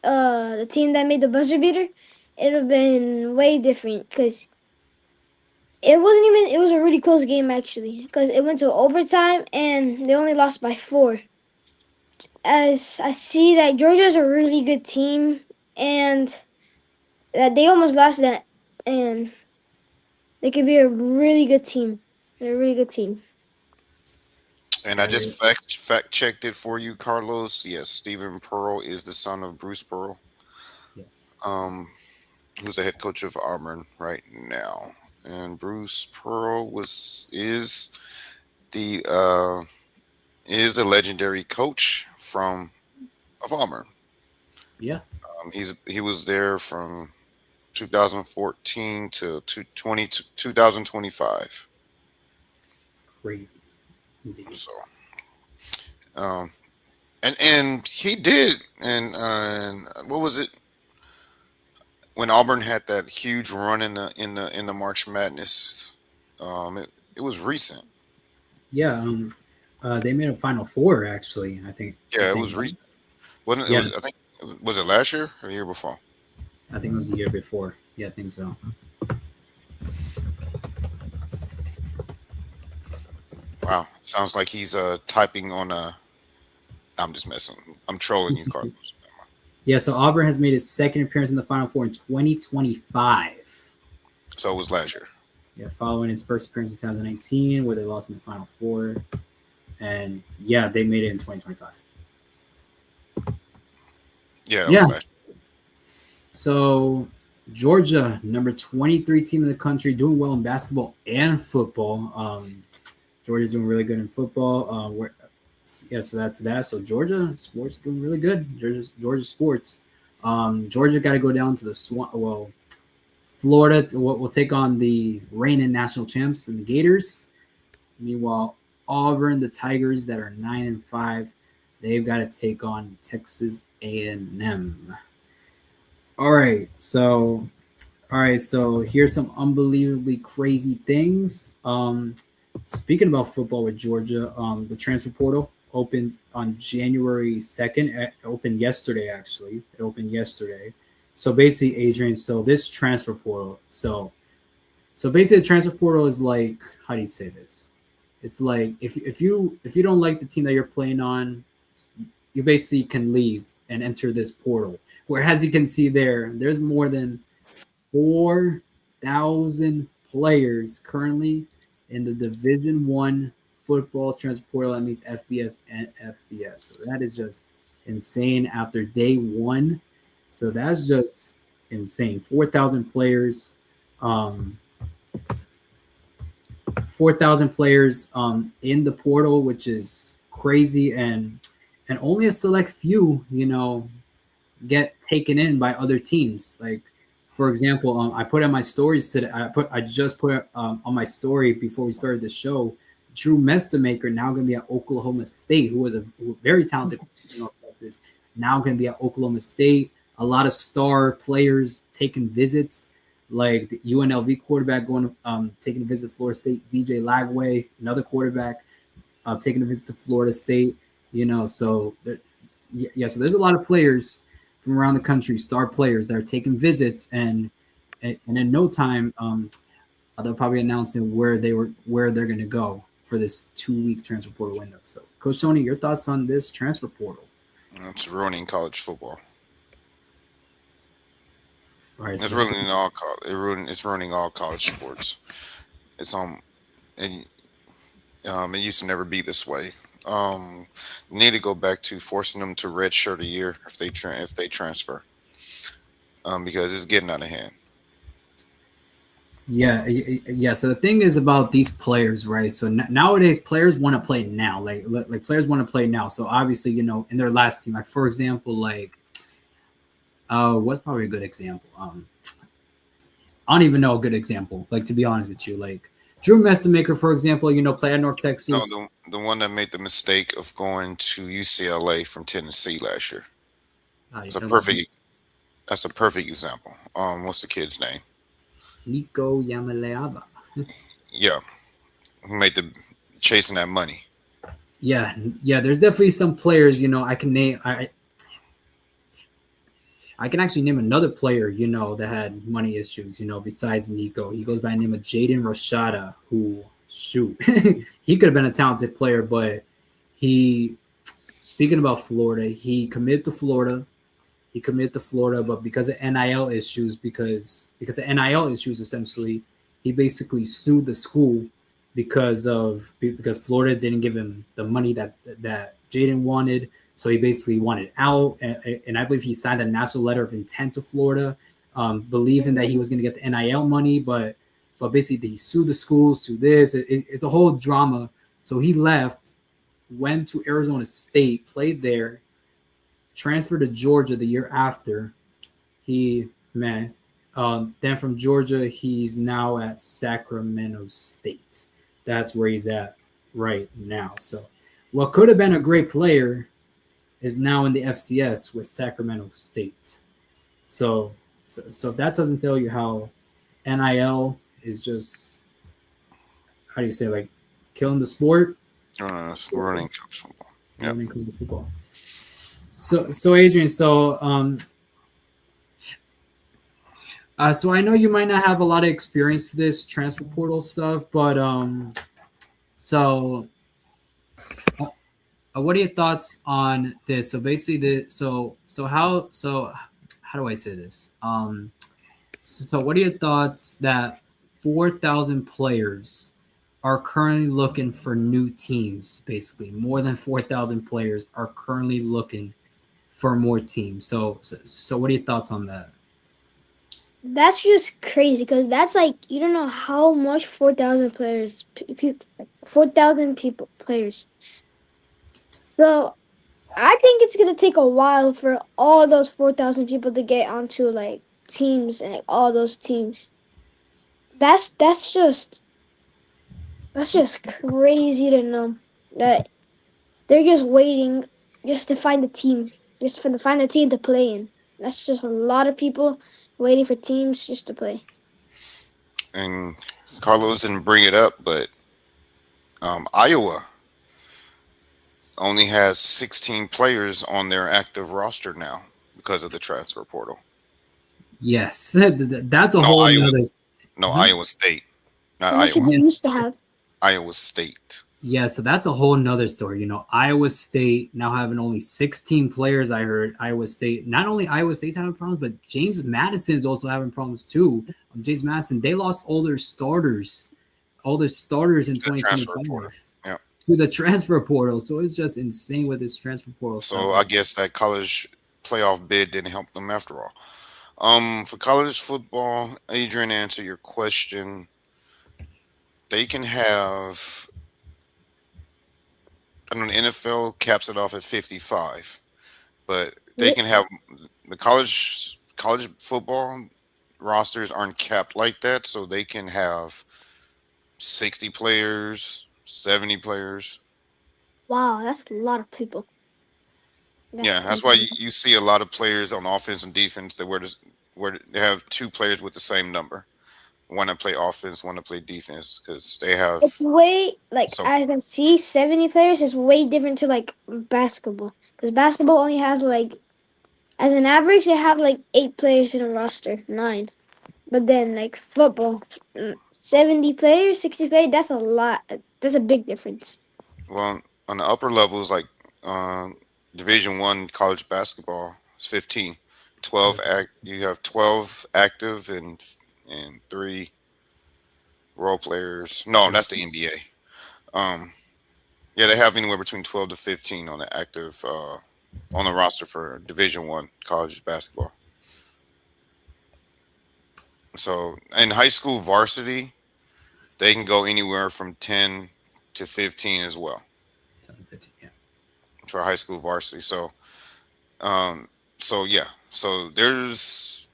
the team that made the buzzer beater, it would have been way different because it was a really close game actually because it went to overtime and they only lost by 4. As I see that Georgia's a really good team and that they almost lost that and they could be a really good team. They're a really good team. And I just fact checked it for you, Carlos. Yes, Stephen Pearl is the son of Bruce Pearl, Yes. who's the head coach of Auburn right now. And Bruce Pearl is a legendary coach of Auburn. Yeah. He was there from 2014 to 2025. Crazy. Indeed. So, and he did, and what was it when Auburn had that huge run in the March Madness? It was recent. Yeah. They made a Final Four actually. I think. Yeah, it was recent. Wasn't it? Yeah. I think was it last year or the year before? I think it was the year before. Yeah, I think so. Wow, sounds like he's typing on a. I'm just messing. I'm trolling you, Carlos. Yeah, so Auburn has made its second appearance in the Final Four in 2025. So it was last year. Yeah, following its first appearance in 2019, where they lost in the Final Four. And yeah, they made it in 2025. Yeah. Yeah. Was last year. So Georgia, number 23 team in the country, doing well in basketball and football. Georgia's doing really good in football. So that's that. So Georgia sports doing really good. Georgia sports. Georgia got to go down to the Florida will take on the reigning national champs and the Gators. Meanwhile, Auburn, the Tigers that are 9-5, they've got to take on Texas A&M. All right, so here's some unbelievably crazy things. Speaking about football with Georgia, the transfer portal opened on January 2nd. It opened yesterday, actually. So basically, Adrian, so this transfer portal, so basically the transfer portal is like, how do you say this? It's like if you don't like the team that you're playing on, you basically can leave and enter this portal. Where, as you can see there's more than 4,000 players currently in the Division I football transfer portal. That means FBS and FBS. So that is just insane after day one. So that's just insane. 4,000 players. 4,000 players in the portal, which is crazy, and only a select few, get taken in by other teams. Like, for example, I put on my stories today. I just put on my story before we started the show. Drew Mestamaker now going to be at Oklahoma State, who was a very talented now going to be at Oklahoma State. A lot of star players taking visits, like the UNLV quarterback going taking a visit to Florida State. DJ Lagway, another quarterback, taking a visit to Florida State. So there's a lot of players from around the country, star players that are taking visits, and in no time, they'll probably announce where they're going to go for this 2-week transfer portal window. So, Coach Tony, your thoughts on this transfer portal? It's ruining college football. All right, it's ruining all it's ruining all college sports. It's and it used to never be this way. Need to go back to forcing them to redshirt a year if they transfer, because it's getting out of hand. Yeah. So the thing is about these players, right? So nowadays, players want to play now. Like players want to play now. So obviously, in their last team, like for example, what's probably a good example? I don't even know a good example. Like to be honest with you, like Drew Messamaker, for example, played at North No, Texas. the one that made the mistake of going to UCLA from Tennessee last year. You're It's a talking about perfect. That's a perfect example. What's the kid's name? Nico Yamaleava. Yeah, who made the chasing that money. Yeah. There's definitely some players. I can name. I can actually name another player, that had money issues, besides Nico. He goes by the name of Jaden Rashada, who, shoot, he could have been a talented player, but speaking about Florida, he committed to Florida. But because of NIL issues, essentially, he basically sued the school because Florida didn't give him the money that Jaden wanted. So he basically wanted out, and I believe he signed a national letter of intent to Florida, believing that he was going to get the NIL money, but basically he sued the school, sued this. It's a whole drama. So he left, went to Arizona State, played there, transferred to Georgia the year after. He man, then from Georgia, he's now at Sacramento State. That's where he's at right now. So, what could have been a great player is now in the FCS with Sacramento State. So if that doesn't tell you how NIL is just, how do you say, like killing the sport, It's running college football. Yep. running college football. So Adrian, so I know you might not have a lot of experience to this transfer portal stuff, but so what are your thoughts on this? So basically, how do I say this? So what are your thoughts that 4,000 players are currently looking for new teams? Basically, more than 4,000 players are currently looking for more teams. So what are your thoughts on that? That's just crazy because that's like you don't know how much 4,000 players, 4,000 people players. So I think it's gonna take a while for all those 4,000 people to get onto like teams and like, all those teams. That's that's just that's just crazy to know that they're just waiting just to find a team, just for to find a team to play in. That's just a lot of people waiting for teams just to play. And Carlos didn't bring it up, but Iowa only has 16 players on their active roster now because of the transfer portal. Yes, that's a No, whole Iowa. nother. No, Mhm. Iowa State, not How much Iowa. they Yes. used to have. Iowa State. Yeah, so that's a whole nother story. Iowa State now having only 16 players. I heard Iowa State. Not only Iowa State's having problems, but James Madison is also having problems too. James Madison, they lost all their starters in The transfer portal. 2025 Yeah. to the transfer portal. So it's just insane with this transfer portal So stuff. I guess that college playoff bid didn't help them after all. For college football, Adrian, answer your question. They can have. I know the NFL caps it off at 55, but they Yeah. can have the college football rosters aren't capped like that, so they can have 60 players, 70 players. Wow, that's a lot of people. Yeah, That's that's why you see a lot of players on offense and defense that where they have two players with the same number, one to play offense, one to play defense, because they have it's way like so I can see 70 players is way different to like basketball because basketball only has like as an average they have like 8 players in a roster, 9. But then like football, 70 players, 60 players, that's a lot. That's a big difference. well on the upper levels like Division One college basketball is 15, 12 you have 12 active and three role players. No, that's the NBA. Yeah, they have anywhere between 12 to 15 on the active on the roster for Division One college basketball. So in high school varsity, they can go anywhere from 10 to 15 as well 2015, yeah. for high school varsity. Um, so yeah, so there's,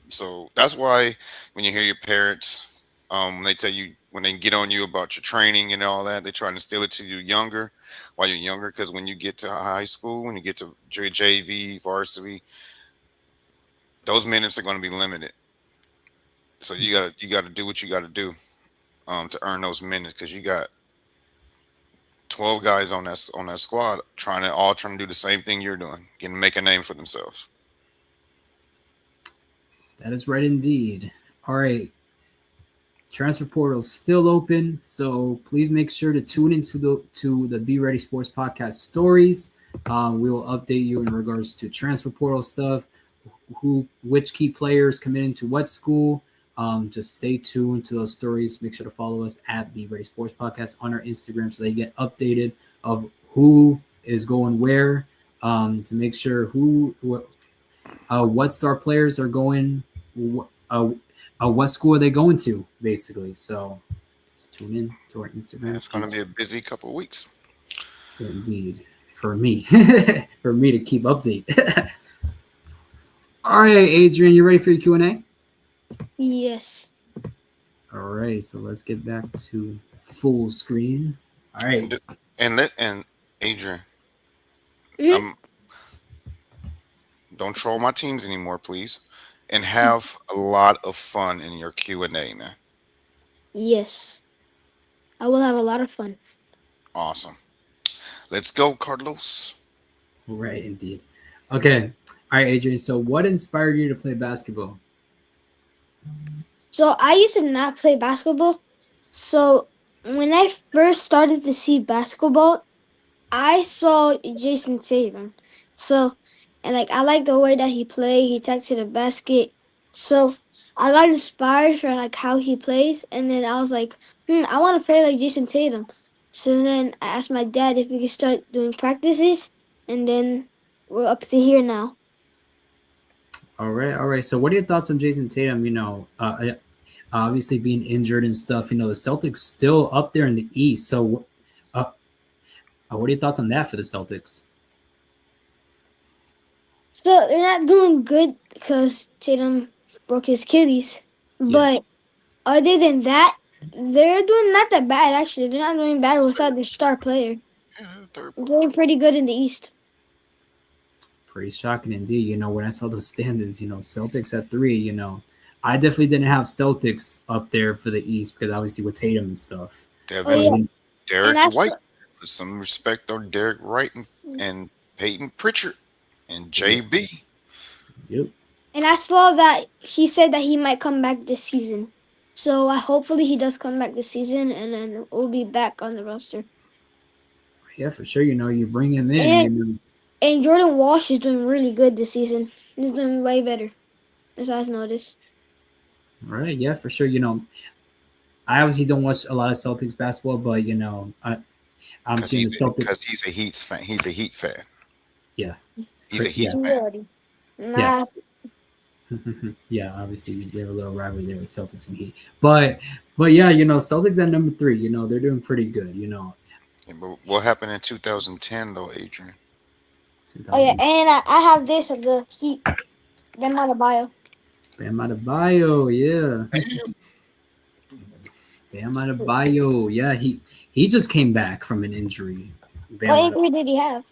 so that's why when you hear your parents, when they tell you, when they get on you about your training and all that, they try to instill it to you younger, while you're younger. Because when you get to high school, when you get to JV, varsity, those minutes are going to be limited. So you gotta do what you got to do to earn those minutes, because you got 12 guys on that squad trying to do the same thing you're doing, getting make a name for themselves. That is right indeed. All right. Transfer portal is still open, so please make sure to tune into the Be Ready Sports podcast stories. We will update you in regards to transfer portal stuff, which key players committing to what school. Just stay tuned to those stories. Make sure to follow us at Be Ready Sports Podcast on our Instagram so they get updated of who is going where. To make sure what star players are going. What school are they going to, basically. So just tune in to our Instagram. It's going to be a busy couple of weeks. Indeed, for me, for me to keep update. All right, Adrian, you ready for your Q&A? Yes. All right, so let's get back to full screen. All right. And Adrian, Mhm. don't troll my teams anymore, please, and have a lot of fun in your Q&A, man. Yes. I will have a lot of fun. Awesome. Let's go, Carlos. Right, indeed. Okay. All right, Adrian. So what inspired you to play basketball? So I used to not play basketball. So when I first started to see basketball, I saw Jason Tatum. So, and like I like the way that he played. He took to the basket. So I got inspired for like how he plays, and then I was like, I want to play like Jason Tatum. So then I asked my dad if we could start doing practices, and then we're up to here now. All right, all right. So what are your thoughts on Jason Tatum? Obviously being injured and stuff. The Celtics still up there in the East. So, what are your thoughts on that for the Celtics? So they're not doing good because Tatum broke his Achilles. But other than that, they're doing not that bad actually. They're not doing bad without their star player. They're doing pretty good in the East. Pretty shocking indeed. When I saw those standings, Celtics at 3. I definitely didn't have Celtics up there for the East because obviously with Tatum and stuff. Devin, Derek And White. Put some respect on Derek White and Peyton Pritchard and JB. Yep. And I saw that he said that he might come back this season. So hopefully he does come back this season, and then we'll be back on the roster. Yeah, for sure. You bring him in. And Jordan Walsh is doing really good this season. He's doing way better, as I noticed. All right. Yeah, for sure. I obviously don't watch a lot of Celtics basketball, but I'm seeing the Celtics because he's a Heat fan. He's a Heat fan. Yeah. He's a Heat fan. Nah. Yeah, obviously we have a little rivalry there with Celtics and Heat. But yeah, Celtics at number 3, they're doing pretty good, Yeah, but what happened in 2010 though, Adrian? Oh yeah, and I have this of the Heat. Bam Adebayo. Bam Adebayo, yeah. Bam Adebayo, yeah. He just came back from an injury. What injury did he have?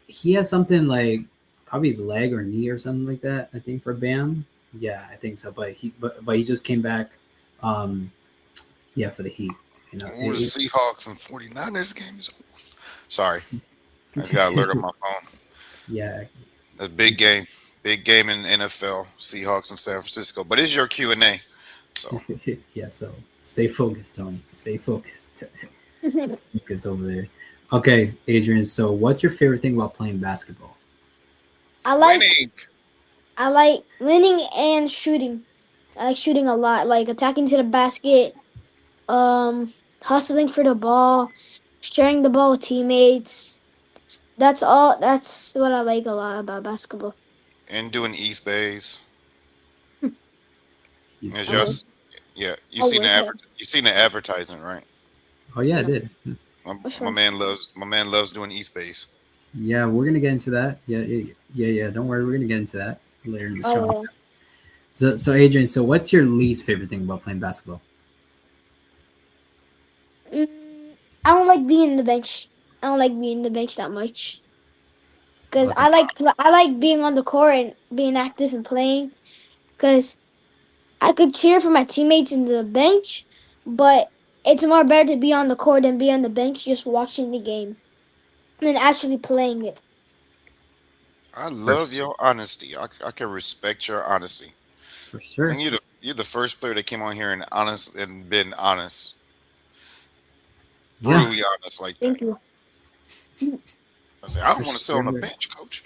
He has something like probably his leg or knee or something like that. I think for Bam, yeah, I think so. But he just came back, for the Heat. The Seahawks and 49ers game is on. Sorry, I just got alert on my phone. Yeah, a big game in NFL. Seahawks in San Francisco. But it's your Q&A. So yeah, so stay focused, Tony. Stay focused. Focused over there. Okay, Adrian. So, what's your favorite thing about playing basketball? I like winning and shooting. I like shooting a lot, like attacking to the basket, hustling for the ball, sharing the ball with teammates. That's all. That's what I like a lot about basketball. And doing East Bays. He's It's I will. just yeah. I will. Yeah. You seen the advertisement, right? Oh yeah, I No. did. Which My one? man loves doing East Base. Yeah, we're gonna get into that. Yeah. Don't worry, we're gonna get into that later in the show. Oh, So Adrian, so what's your least favorite thing about playing basketball? I don't like being the bench. I don't like being the bench that much because Okay, I like being on the court and being active and playing. Because I could cheer for my teammates in the bench, but it's more better to be on the court than be on the bench just watching the game than actually playing it. I for love your honesty. I can respect your honesty. for I sure. think you're the first player that came on here and honest and been honest, Yeah, brutally honest like that. Thank you. I say I for don't want to sit on the sure. bench, coach.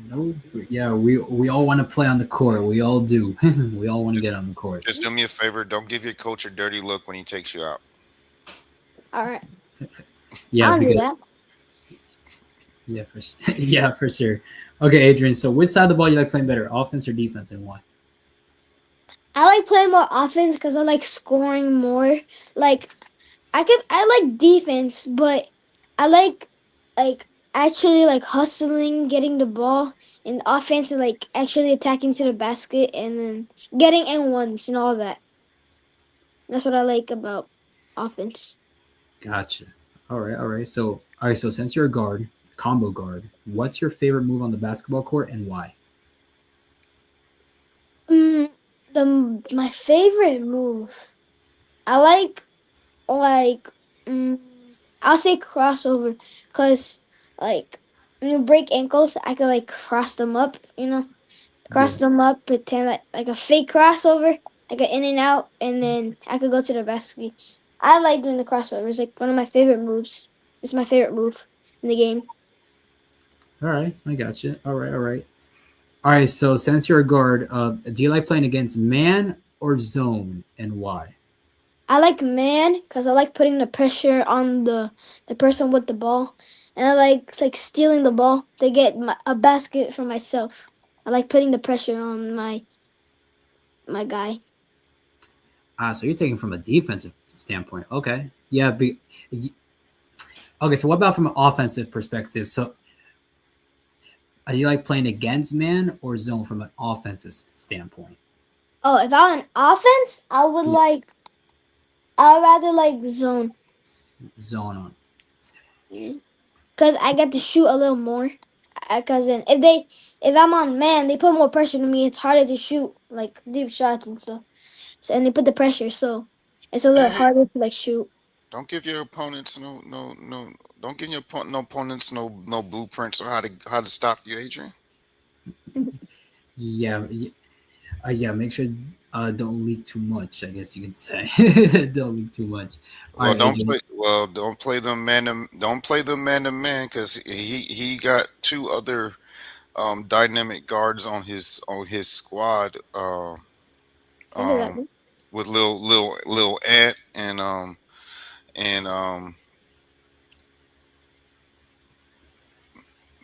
No, yeah, we all want to play on the court. We all do. We all want to Just, get on the court. just do me a favor. Don't give your coach a dirty look when he takes you out. All right, Yeah, I'll do because that. yeah, for sure. Okay, Adrian. So which side of the ball you like playing better, offense or defense, and why? I like playing more offense because I like scoring more. Like I like defense, but I like actually like hustling, getting the ball, and offense and like actually attacking to the basket and then getting and ones and all that. That's what I like about offense. Gotcha. All right. So since you're a guard, combo guard, what's your favorite move on the basketball court and why? Mm, my favorite move. I like mm, I'll say crossover because like when you break ankles, I can like cross them up. Yeah. Cross them up, pretend like a fake crossover, like an in and out, and then I could go to the basket. I like doing the crossover. It's like one of my favorite moves. It's my favorite move in the game. All right, I got you. All right. So since you're a guard, do you like playing against man or zone, and why? I like man because I like putting the pressure on the person with the ball, and I like stealing the ball to get a basket for myself. I like putting the pressure on my guy. Ah, so you're taking from a defensive standpoint. Okay. Yeah. Okay. So what about from an offensive perspective? So do you like playing against man or zone from an offensive standpoint? Oh, if I'm on offense, Yeah, I'd rather like zone zone on. because I get to shoot a little more. Because then if I'm on man, they put more pressure on me. It's harder to shoot like deep shots and stuff. So and they put the pressure, so it's a little Hey, harder to like shoot. don't give your opponents no. Don't give your opponents no blueprints on how to stop you, Adrian. Yeah. Yeah. Make sure don't leak too much. I guess you could say don't leak too much. All Well, right, Adrian. don't play them don't play them man to man because he got two other dynamic guards on his squad I do that. um with Lil Ant and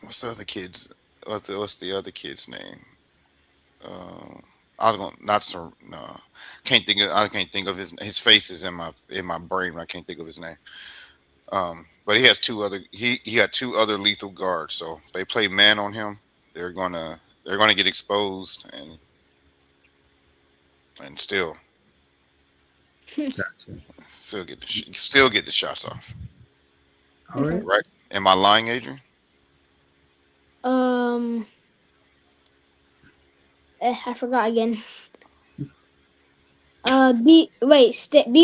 what's the other kid's what's the other kid's name? Uh, I was going not so no I can't think of his face is in my brain. I can't think of his name. But he has he got two other lethal guards. So if they play man on him, they're gonna get exposed and Gotcha. still get the shots off. All right. Right? Am I lying, Adrian? um, I forgot again. Be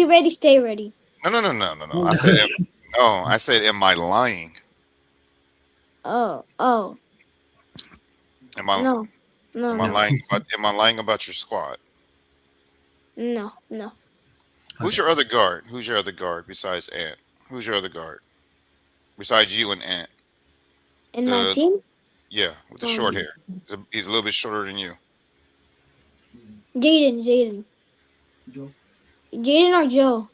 ready, stay ready. No. I said am I lying? Oh, Am I no, no, am I no, lying about your squad? no. Who's Okay. your other guard? Who's your other guard besides Ant? Who's your other guard besides you and Ant? In my The team, Yeah, with the short um, hair. He's a little bit shorter than you. Jaden, Jaden or Joe.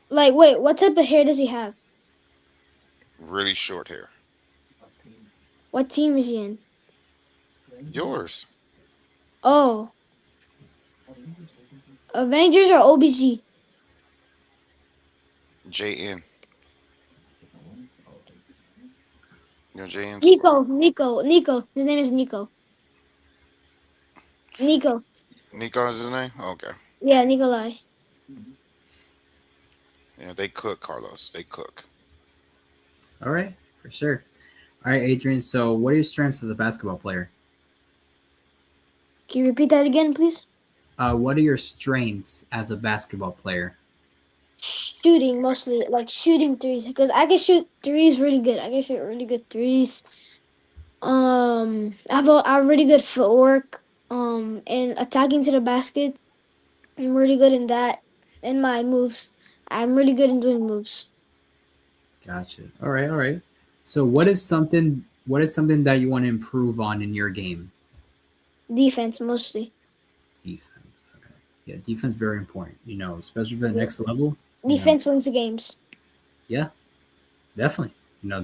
Like, wait, what type of hair does he have? Really short hair. What team is he in? Yours. Oh, Avengers or OBG? JN. Your JN score. Nico. His name is Nico. Nico. Nico is his name? Okay. Yeah, Nikolai. Yeah, they cook, Carlos. They cook. All right, for sure. All right, Adrian. So, what are your strengths as a basketball player? Can you repeat that again, please? What are your strengths as a basketball player? Shooting mostly, like shooting threes, because I can shoot threes really good. I can shoot really good threes. I have really good footwork. And attacking to the basket, I'm really good in that. And my moves, I'm really good in doing moves. Gotcha. All right, all right. So, what is something that you want to improve on in your game? Defense mostly. Defense. Okay. Yeah, defense very important. Especially for the Yeah. next level. Defense wins the games. Yeah, definitely.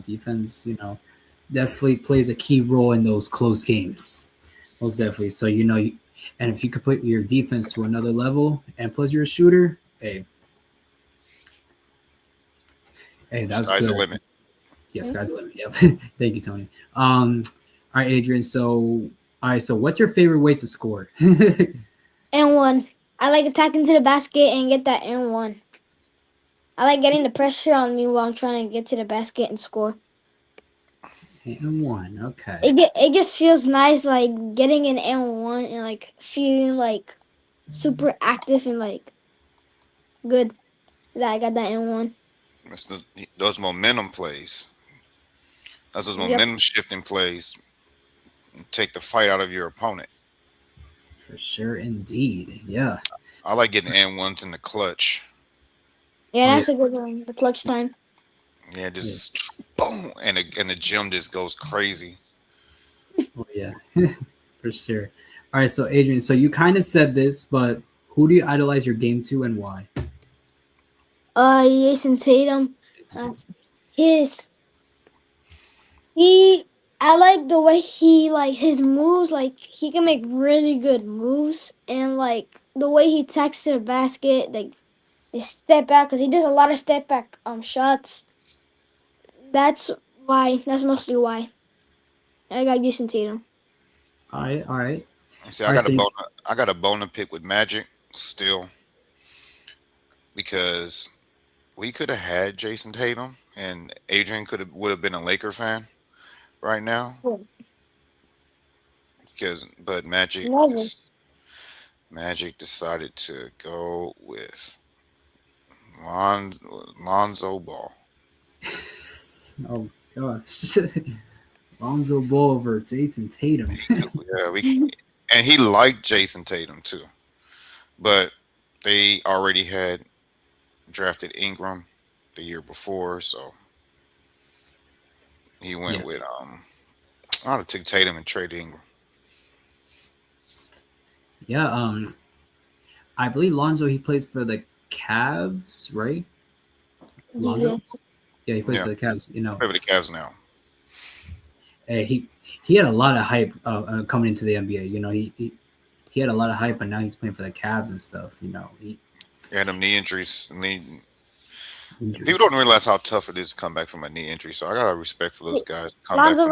Defense. Definitely plays a key role in those close games. Most definitely. So and if you could put your defense to another level, and plus you're a shooter, hey, that's Sky's the good. limit. Yeah, sky's the limit. Yep. Thank you, Tony. All right, Adrian. So what's your favorite way to score? And one. I like attacking to the basket and get that and one. I like getting the pressure on me while I'm trying to get to the basket and score. And one. Okay. It just feels nice, like getting an and one and like feeling like super active and like good that I got that and one. That's those momentum plays. That's those Yep. momentum shifting plays. Take the fight out of your opponent. For sure, indeed. Yeah. I like getting and ones in the clutch. Yeah, Oh, that's a good one. The clutch time. Yeah, just boom, and the gym just goes crazy. Oh yeah. For sure. All right. So Adrian. So you kind of said this, but who do you idolize your game to, and why? Jason Tatum. His he I like the way he like his moves, like he can make really good moves and like the way he attacks to the basket, like his step back, because he does a lot of step back shots. That's that's mostly why I got Jason Tatum. All right. All right. See, All right. So I got a bone to pick with Magic still because we could have had Jason Tatum and Adrian would have been a Laker fan right now. Cool. But Never. Magic decided to go with Lonzo Ball. oh gosh. Lonzo Ball over Jason Tatum. Yeah, and he liked Jason Tatum too, but they already had drafted Ingram the year before, so he went Yes. with I would have took Tatum and traded Ingram. Yeah. I believe Lonzo he plays for the Cavs, right? Lonzo. Yeah, he plays Yeah. for the Cavs. Play for the Cavs now. He had a lot of hype coming into the NBA. He had a lot of hype, and now he's playing for the Cavs and stuff. He Had them knee injuries. People don't realize how tough it is to come back from a knee injury. So I got respect for those guys. Lonzo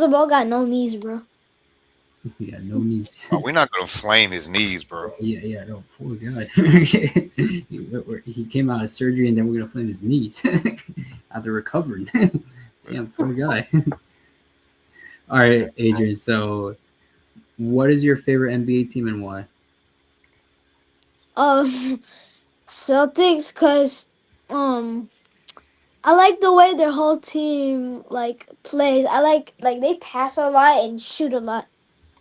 Ball got no knees, bro. Yeah, no knees. We're not gonna flame his knees, bro. Yeah, no, poor guy. He came out of surgery, and then we're gonna flame his knees after recovering. Damn, poor guy. All right, Adrian. So, what is your favorite NBA team and why? Celtics, cause I like the way their whole team like plays. I like they pass a lot and shoot a lot,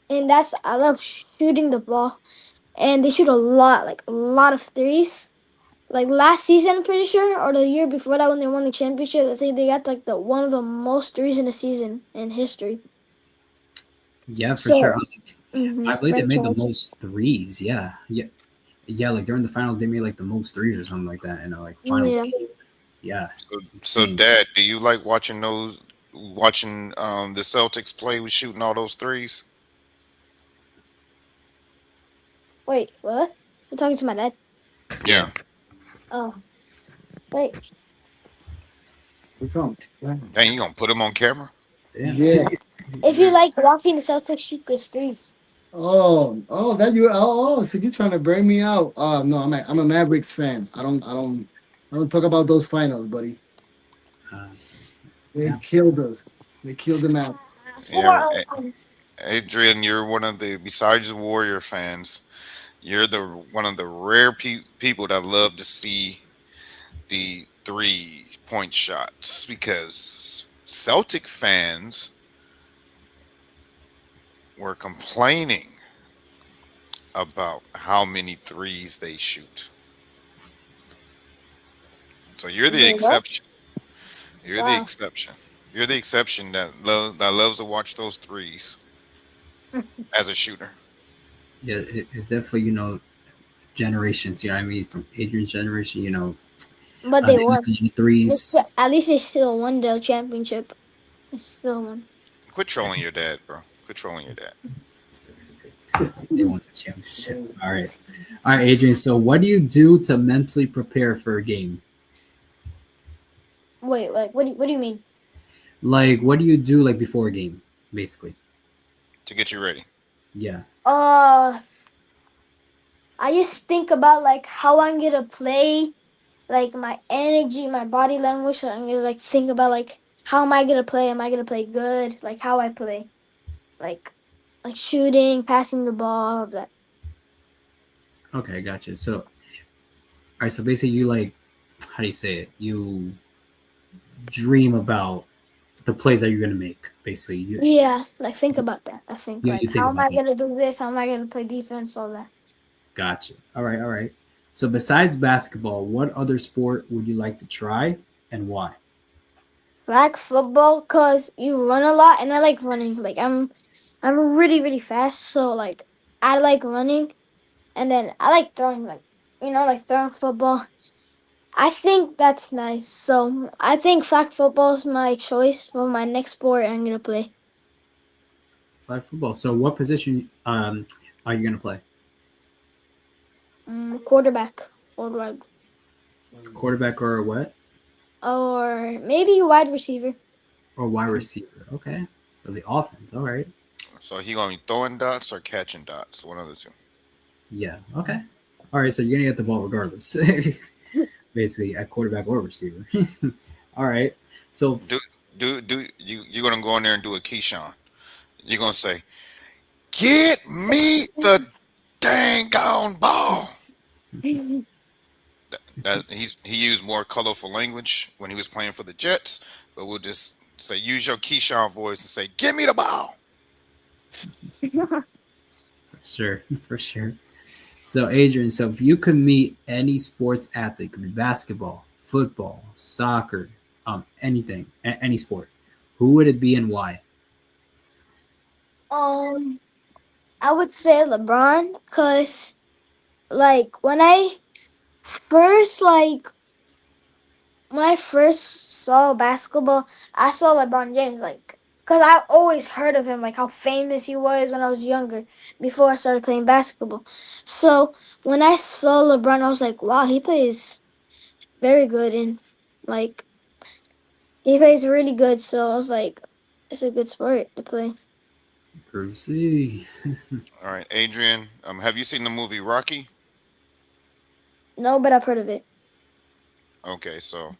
and I love shooting the ball, and they shoot a lot, like a lot of threes. Like last season, I'm pretty sure, or the year before that when they won the championship, I think they got like the one of the most threes in a season in history. Yeah, for sure. Mhm, I believe they made the franchise. most threes. Yeah. Like during the finals, they made like the most threes or something like that. Like finals. Yeah. Yeah. So Dad, do you like watching the Celtics play with shooting all those threes? Wait, what? I'm talking to my dad. Yeah. Oh, wait. What's wrong? Dang, you gonna put him on camera? Damn. Yeah. If you like watching the Celtics shoot good threes. Oh, that you. So you're trying to bring me out? No, I'm a Mavericks fan. I don't talk about those finals, buddy. So, They yeah. killed us. They killed the Mavericks. Yeah. 4-0. Adrian, you're one of the besides the Warrior fans, you're the one of the rare people that love to see the 3-point shots because Celtic fans were complaining about how many threes they shoot. So you're the Wait, what? exception. You're the Wow. exception. You're the exception that loves to watch those threes as a shooter. Yeah, it's definitely, generations, I mean, from Adrian's generation, But they they won. look at threes. At least they still won the championship. They still won. Quit trolling your dad, bro. Quit trolling your dad. They won the championship. All right. All right, Adrian. So what do you do to mentally prepare for a game? Wait, like what do you mean? Like, what do you do like before a game, basically? To get you ready. Yeah. I just think about like how I'm gonna play, like my energy, my body language. So I'm gonna like think about like how am I gonna play? Am I gonna play good? Like how I play, like like shooting, passing the ball, all of that. Okay, gotcha. So, all right. So basically, you like, how do you say it? You dream about the plays that you're gonna make. Basically, Yeah, like think about that. I think you like think how am about I that. gonna do this? How am I gonna play defense? All that. Gotcha. All right. All right. So besides basketball, what other sport would you like to try and why? Like football, cause you run a lot, and I like running. Like I'm really fast, so like I like running, and then I like throwing, like like throwing football. I think that's nice. So I think flag football is my choice for my next sport I'm gonna play. Flag football. So what position are you gonna play? Quarterback or wide, Quarterback or what? or maybe wide receiver. Or wide receiver? Okay. So the offense. All right. So he gonna be throwing dots or catching dots, one of the two. Yeah. Okay. All right. So you're gonna get the ball regardless, basically at quarterback or receiver. All right. So Do you're gonna go in there and do a Keyshawn. You're gonna say, "Get me the dang on ball." That he used more colorful language when he was playing for the Jets, but we'll just say use your Keyshawn voice and say, "Give me the ball." for sure, for sure. So Adrian, so if you could meet any sports athlete, could be basketball, football, soccer, anything, any sport, who would it be and why? um, I would say LeBron, cause like first like when I first saw basketball, I saw LeBron James, like, because I always heard of him, like how famous he was when I was younger, before I started playing basketball. So when I saw LeBron, I was like, wow, he plays very good, and like he plays really good. So I was like, it's a good sport to play. Brucey. All right, Adrian. Have you seen the movie Rocky? No, but I've heard of it. Okay, so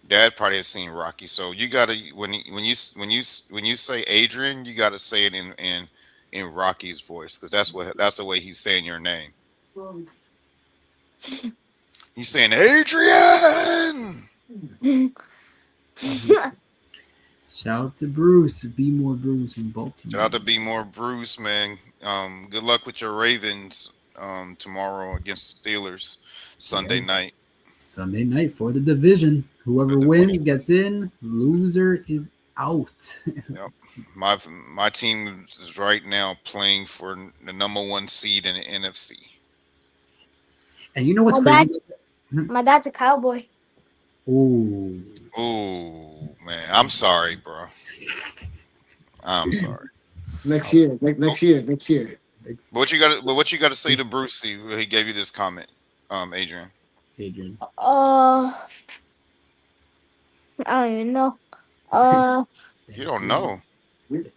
Dad probably has seen Rocky. So you gotta when you say Adrian, you gotta say it in Rocky's voice because that's the way he's saying your name. He's saying Adrian. Shout out to Bruce. Be more Bruce from Baltimore. Shout out to Be More Bruce, man. Good luck with your Ravens tomorrow against the Steelers Sunday night. Sunday night for the division. Whoever wins gets in. Loser is out. Yep. My team is right now playing for the number 1 seed in the NFC. And you know what's My crazy? My dad's a cowboy. Ooh. Oh man, I'm sorry, bro. I'm sorry. Next year. But what you got to say to Brucey? He gave you this comment, Adrian. Adrian. I don't even know. You don't know. Wait,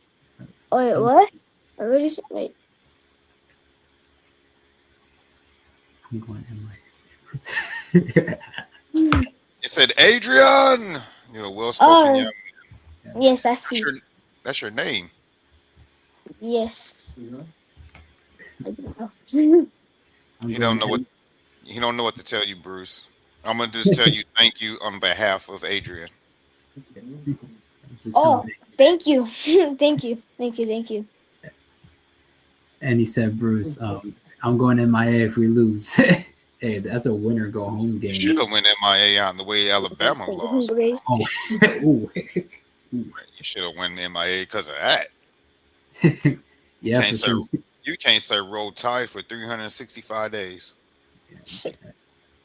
what? I already said. Wait. I'm going MIA. It said Adrian. You're a well-spoken young man. Yes, I see. That's your name. Yes. He don't know what to tell you, Bruce. I'm gonna just tell you thank you on behalf of Adrian. Oh, thank you. Thank you. And he said, Bruce, I'm going MIA if we lose. Hey, that's a winner go home game. You should have went MIA on the way Alabama lost. Oh. Ooh. You should have went MIA because of that. Yeah, for sure. You can't say roll tide for 365 days.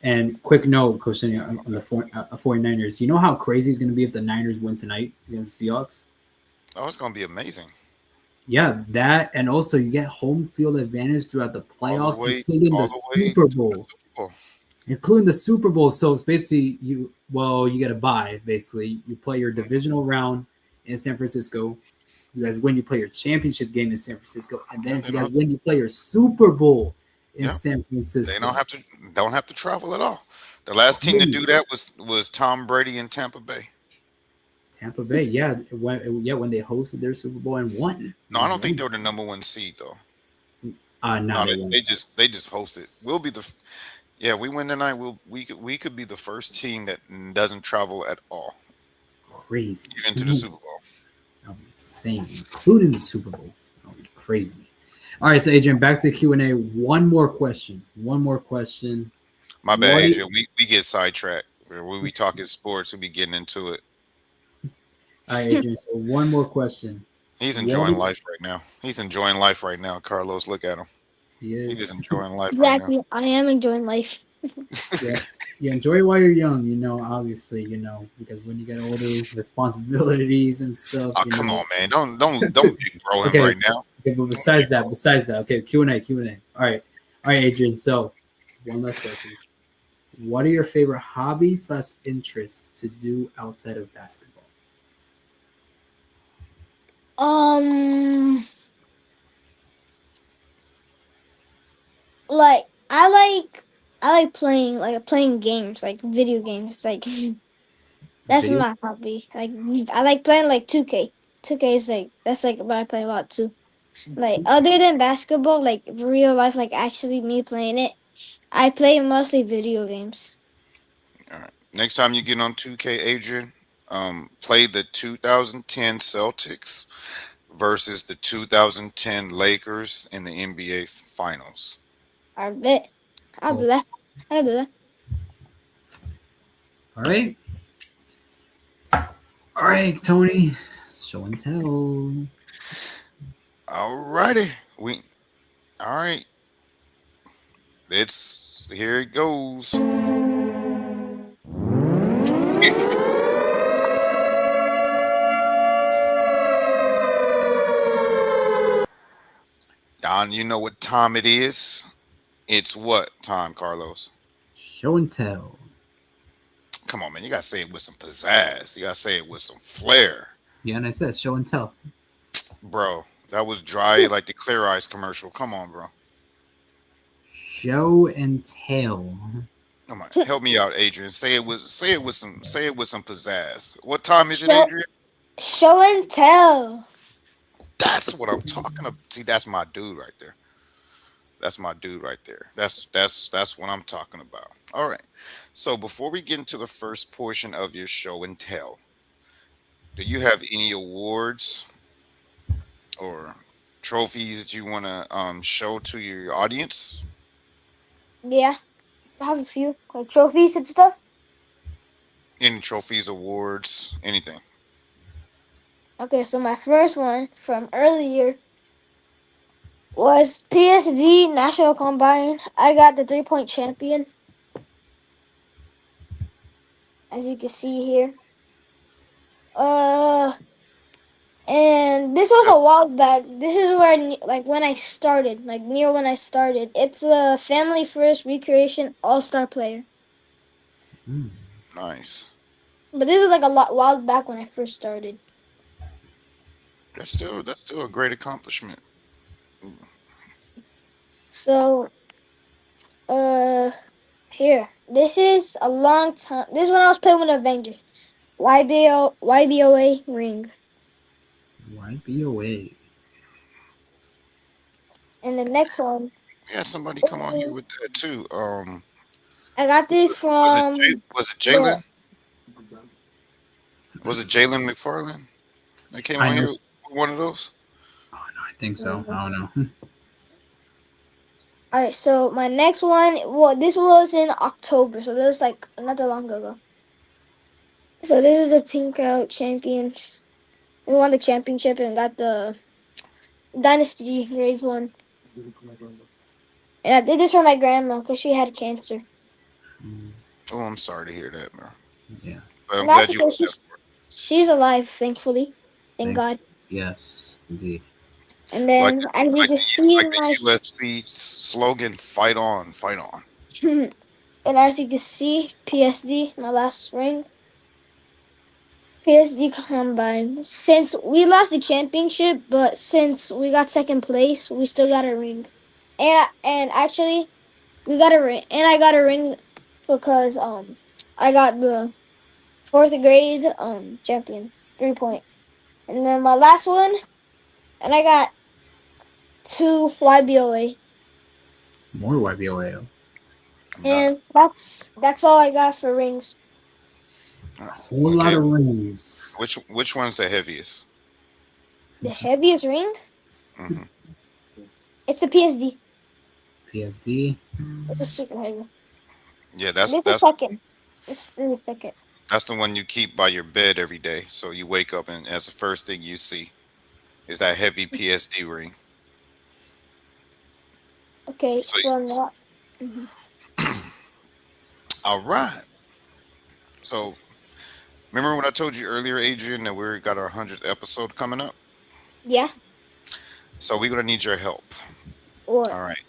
And quick note, Coach Cindy, on the 49ers. You know how crazy it's going to be if the Niners win tonight against the Seahawks? Oh, it's going to be amazing. Yeah, that, and also you get home field advantage throughout the playoffs, including the Super Bowl. Including the Super Bowl. So it's basically you get a bye, basically. You play your divisional round in San Francisco. You guys win, you play your championship game in San Francisco. And then if you guys win, you play your Super Bowl in San Francisco. They don't have to travel at all. The last team to do that was Tom Brady in Tampa Bay. Tampa Bay, when they hosted their Super Bowl and won. No, I don't think they were the number one seed though. No, they just hosted. We'll be the we win tonight. We could be the first team that doesn't travel at all. Crazy. Even to the Super Bowl. That would be insane, including the Super Bowl. That would be crazy. All right, so Adrian, back to Q&A. One more question. My bad, Adrian. We get sidetracked. When we talking sports, we be getting into it. All right, Adrian. So one more question. He's enjoying life right now. Carlos, look at him. He's just enjoying life exactly. right now. I am enjoying life. You enjoy it while you're young, obviously, because when you get older, responsibilities and stuff. Oh, come on, man. Don't be growing right now. Okay, but besides that, okay, Q&A. All right, Adrian. So one last question. What are your favorite hobbies / interests to do outside of basketball? Like I like playing games, like video games. Like that's my hobby. Like I like playing like 2K. 2K is that's what I play a lot too. Like other than basketball, like real life, like actually me playing it, I play mostly video games. All right. Next time you get on 2K, Adrian, play the 2010 Celtics versus the 2010 Lakers in the NBA Finals. I bet. I'll do that. All right, Tony. Show and tell. All righty. All right. Here it goes. Y'all, you know what time it is? It's what time, Carlos? Show and tell. Come on, man. You got to say it with some pizzazz. You got to say it with some flair. Yeah, and I said show and tell. Bro, that was dry like the Clear Eyes commercial. Come on, bro. Show and tell. Come on, help me out, Adrian. Say it with some pizzazz. What time is it, Adrian? Show and tell. That's what I'm talking about. See, that's my dude right there. That's what I'm talking about. All right. So before we get into the first portion of your show and tell, do you have any awards or trophies that you want to show to your audience? Yeah, I have a few like trophies and stuff. Any trophies, awards, anything? Okay, so my first one from earlier was PSD National Combine. I got the 3-point champion, as you can see here. And this was a while back. This is where, like, when I started, like, near when I started. It's a family first recreation all-star player. Mm. Nice. But this is like a lot while back when I first started. That's still a great accomplishment. So, uh, here. This is a long time. This is when I was playing with Avengers. YBOA ring. Why be away? And the next one, We had somebody come on here with that too. I got this from Was it the. Jalen? Was it Jalen McFarland that came I on know. here with one of those? Oh no, I think so. I don't know. All right, so my next one, well, this was in October, so this was like not that long ago. So this was the Pink Out champions. We won the championship and got the Dynasty Raise one. And I did this for my grandma because she had cancer. Oh, I'm sorry to hear that, man. Yeah. But I'm And that's glad you. because she's alive, thankfully. Thank Thanks. God. Yes, indeed. And Like then as you can see like in the my USC slogan, "Fight on, fight on." and as you can see, PSD, my last ring. PSD Combine. Since we lost the championship, but since we got second place, we still got a ring. And actually, we got a ring, and I got a ring because I got the fourth grade champion 3 point, and then my last one, and I got two YBOA, More YBOA. I'm not and that's all I got for rings. A whole lot okay. of rings. Which one's the heaviest? The heaviest ring, Hmm. it's the PSD. PSD. It's a super heavy. Yeah, This is second. This is second. that's the one you keep by your bed every day. So you wake up and that's the first thing you see is that heavy PSD ring. Okay, So so now. Mhm. all right. So remember what I told you earlier, Adrian, that we got our 100th episode coming up. Yeah. So we're gonna need your help. Or All right.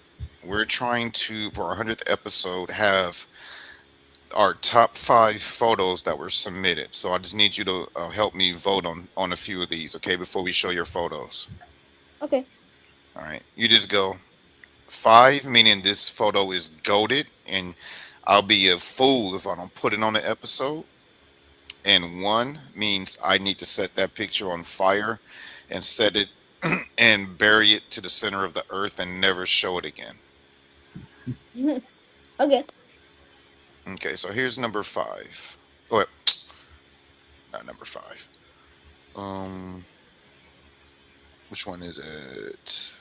We're trying to, for our 100th episode, have our top 5 photos that were submitted. So I just need you to help me vote on a few of these, okay? Before we show your photos. okay. All right. You just go 5, meaning this photo is goated, and I'll be a fool if I don't put it on the episode. And 1 means I need to set that picture on fire and set it and bury it to the center of the earth and never show it again. Okay. Okay, so here's number 5. Oh, wait, not number 5. Um, which one is it?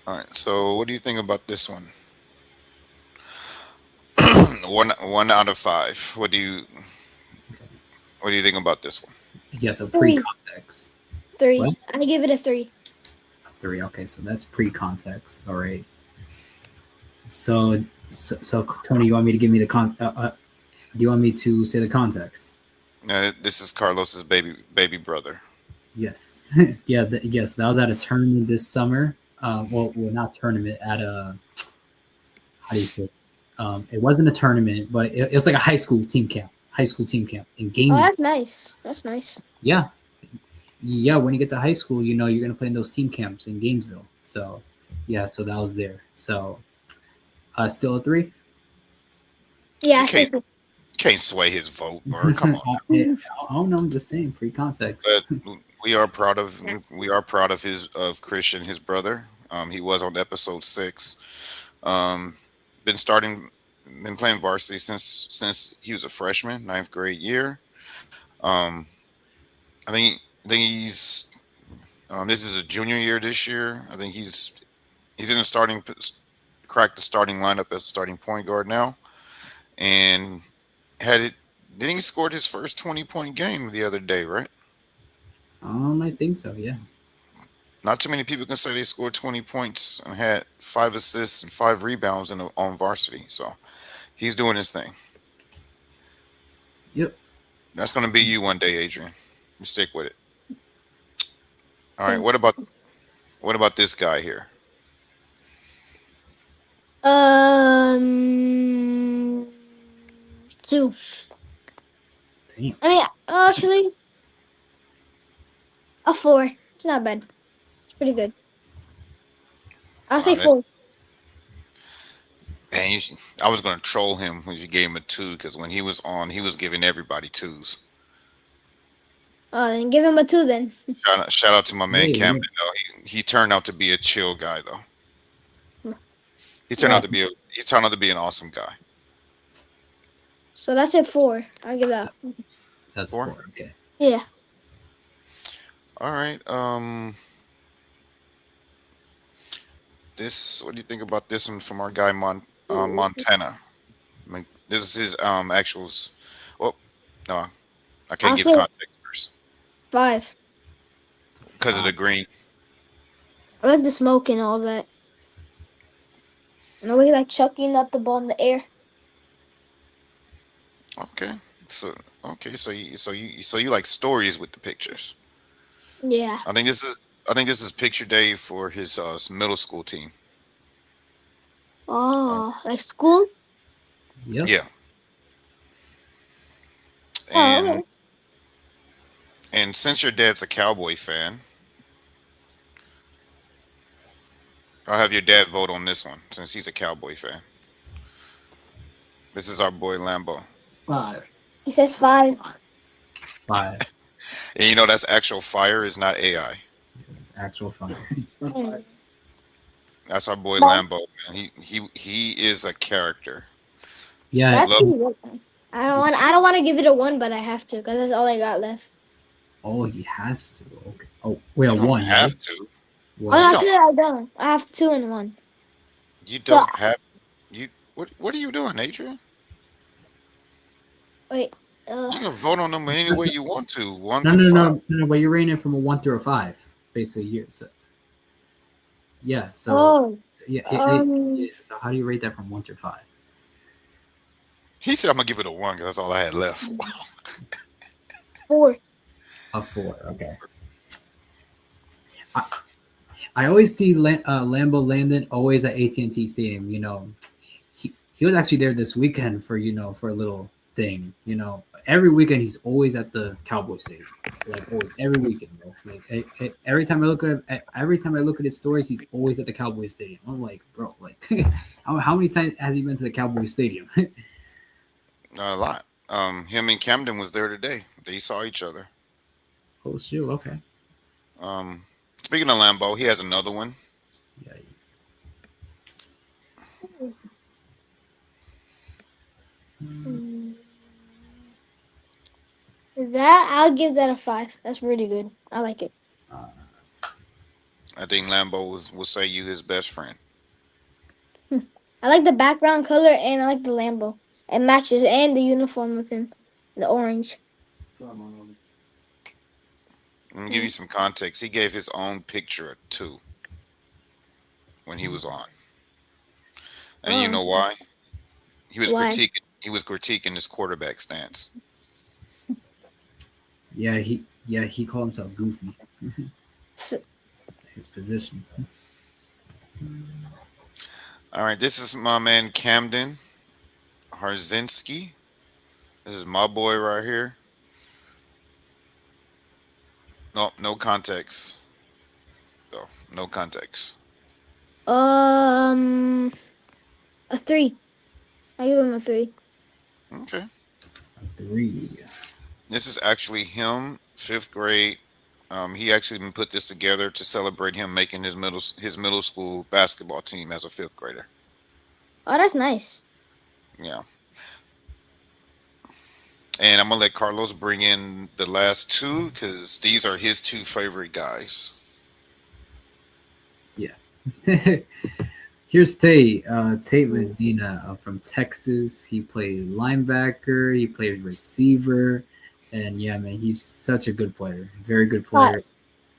All right. So, what do you think about this one? one out of 5. What do you think about this one? Yes, so 3. pre-context. 3. What? I give it a 3. 3. Okay, so that's pre-context. All right. So Tony, you want me to give me the do you want me to say the context? This is Carlos's baby brother. Yes. Yeah. Yes, that was at a tournament this summer. Well, not tournament, at a, how do you say it? It wasn't a tournament, but it was like a high school team camp in Oh, Gainesville. that's nice. That's nice. Yeah. When you get to high school, you're gonna play in those team camps in Gainesville. So yeah, so that was there. So still a 3. Yeah, You I think can't sway his vote, bro. Come on. Oh no, I'm just saying pre-context. But we are proud of Christian, his brother. He was on episode 6. Been playing varsity since he was a freshman, 9th grade year. I think he's this is a junior year this year. I think he's in the cracked the starting lineup as starting point guard now, and had it. Then he scored his first 20-point game the other day, right? I think so. Yeah. Not too many people can say they scored 20 points and had 5 assists and 5 rebounds on varsity. So he's doing his thing. Yep. That's going to be you one day, Adrian. You stick with it. All right. What about this guy here? Two. Damn. I mean, actually, a 4. It's not bad. It's pretty good. I'll say That's 4. and I was gonna troll him when you gave him a 2 because when he was on, he was giving everybody 2s. Oh, then give him a 2 then. Shout out to my man Hey, Camden though. He turned out to be a chill guy though. He turned Yeah. out to be an awesome guy. So that's it 4. I'll give that. That's 4? 4. Okay. Yeah. All right. This. What do you think about this one from our guy Montana? This is his actuals. Oh no, I can't I'll give say context first 5. because of the green. I like the smoke and all that. And the way like chucking up the ball in the air. Okay. So you like stories with the pictures. Yeah. I think this is picture day for his middle school team. Oh, like school? Yep. Yeah. Oh, okay. And since your dad's a Cowboy fan, I'll have your dad vote on this one since he's a Cowboy fan. This is our boy Lambo. 5. He says 5. 5. And you know that's actual fire is not AI. It's actual fun. That's our boy Well- Lambo. Man. He is a character. Yeah. That's love- pretty good. I don't want to give it a 1, but I have to because that's all I got left. Oh, he has to. Okay. Oh, wait, a You don't 1. have right? to. Oh, Well, no, You actually, I don't. I have 2 and 1. You don't have you. What are you doing, Adrian? Wait. You can vote on them any way you want to. 1 no, through no, 5. no. But you're rating it from a 1 through a 5, basically. Here, so yeah. So Oh. yeah, yeah. So how do you rate that from 1 through 5? He said I'm gonna give it a 1 because that's all I had left. 4. A 4. Okay. I always see Lambo Landon always at AT&T Stadium. You know, he was actually there this weekend for for a little thing. You know, every weekend he's always at the Cowboy Stadium. Like always, every weekend, bro. Like every time I look at his stories, he's always at the Cowboy Stadium. I'm like, bro, like how many times has he been to the Cowboy Stadium? Not a lot. Him and Camden was there today. They saw each other. Oh shoot, okay. Speaking of Lambo, he has another one. Yeah. That I'll give that a 5. That's really good. I like it. I think Lambo will say you his best friend. I like the background color and I like the Lambo. It matches and the uniform with him, the orange. Let me give you some context. He gave his own picture a 2 when he was on, and you know why? He was Why? critiquing. He was critiquing his quarterback stance. Yeah, he called himself Goofy. His position. All right, this is my man Camden Harzinski. This is my boy right here. Nope, no context. Though, no context. A 3. I give him a 3. Okay. 3. This is actually him, 5th grade. He actually even put this together to celebrate him making his middle school basketball team as a 5th grader. Oh, that's nice. Yeah. And I'm gonna let Carlos bring in the last 2 because these are his 2 favorite guys. Yeah. Here's Tate. Tate Medina from Texas. He played linebacker. He played receiver. And yeah, man, he's such a good player. Very good player.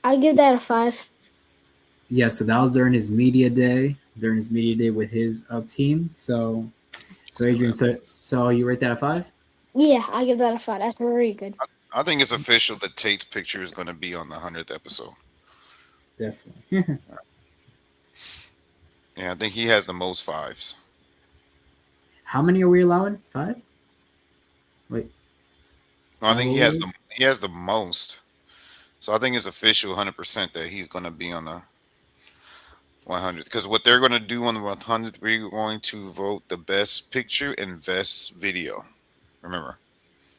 I'll give that a 5. Yeah, so that was during his media day. During his media day with his team. So Adrian, so you rate that a 5? Yeah, I'll give that a 5. That's really good. I think it's official that Tate's picture is going to be on the 100th episode. Definitely. Yeah, I think he has the most fives. How many are we allowing? 5? Wait. No, I 5 think over? he has the most. So I think it's official 100% that he's going to be on the 100th. Because what they're going to do on the 100th, we're going to vote the best picture and best video. Remember,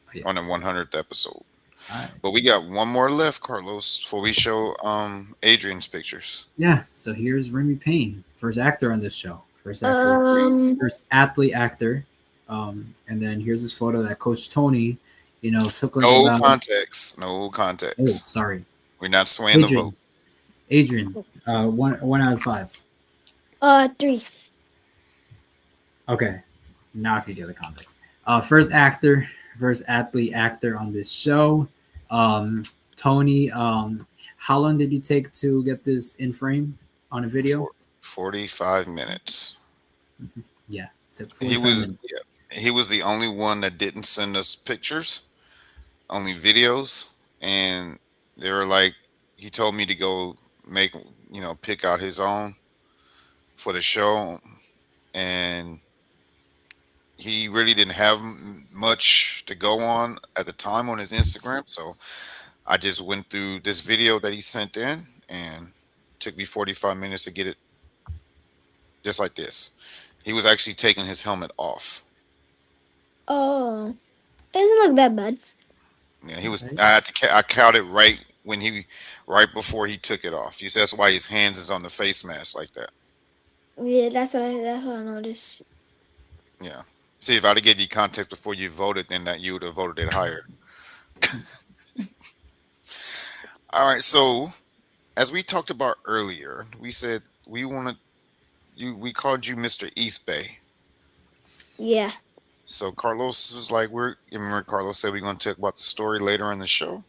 Oh, yes. on the 100th episode. All right. But we got one more left, Carlos, before we show Adrian's pictures. Yeah. So here's Remy Payne, first actor on this show. First first athlete actor. And then here's this photo that Coach Tony, took like No about. context. No context. Oh, sorry. We're not swaying the Adrian. votes. Adrian, 1 out of 5. 3. Okay. Now I can get the context. First actor, first athlete actor on this show. Tony, how long did you take to get this in frame on a video? 45 minutes. Yeah. So He was the only one that didn't send us pictures, only videos. And they were like, he told me to go pick out his own for the show. And he really didn't have much to go on at the time on his Instagram. So I just went through this video that he sent in, and it took me 45 minutes to get it just like this. He was actually taking his helmet off. Oh, doesn't look that bad. Yeah, he was. I counted right before he took it off. He says that's why his hands is on the face mask like that. Yeah, that's what I noticed. Yeah. See, if I'd have gave you context before you voted, then that you would have voted it higher. All right. So, as we talked about earlier, we said we wanted you. We called you Mr. East Bay. Yeah. So Carlos was like, remember Carlos said we're going to talk about the story later in the show.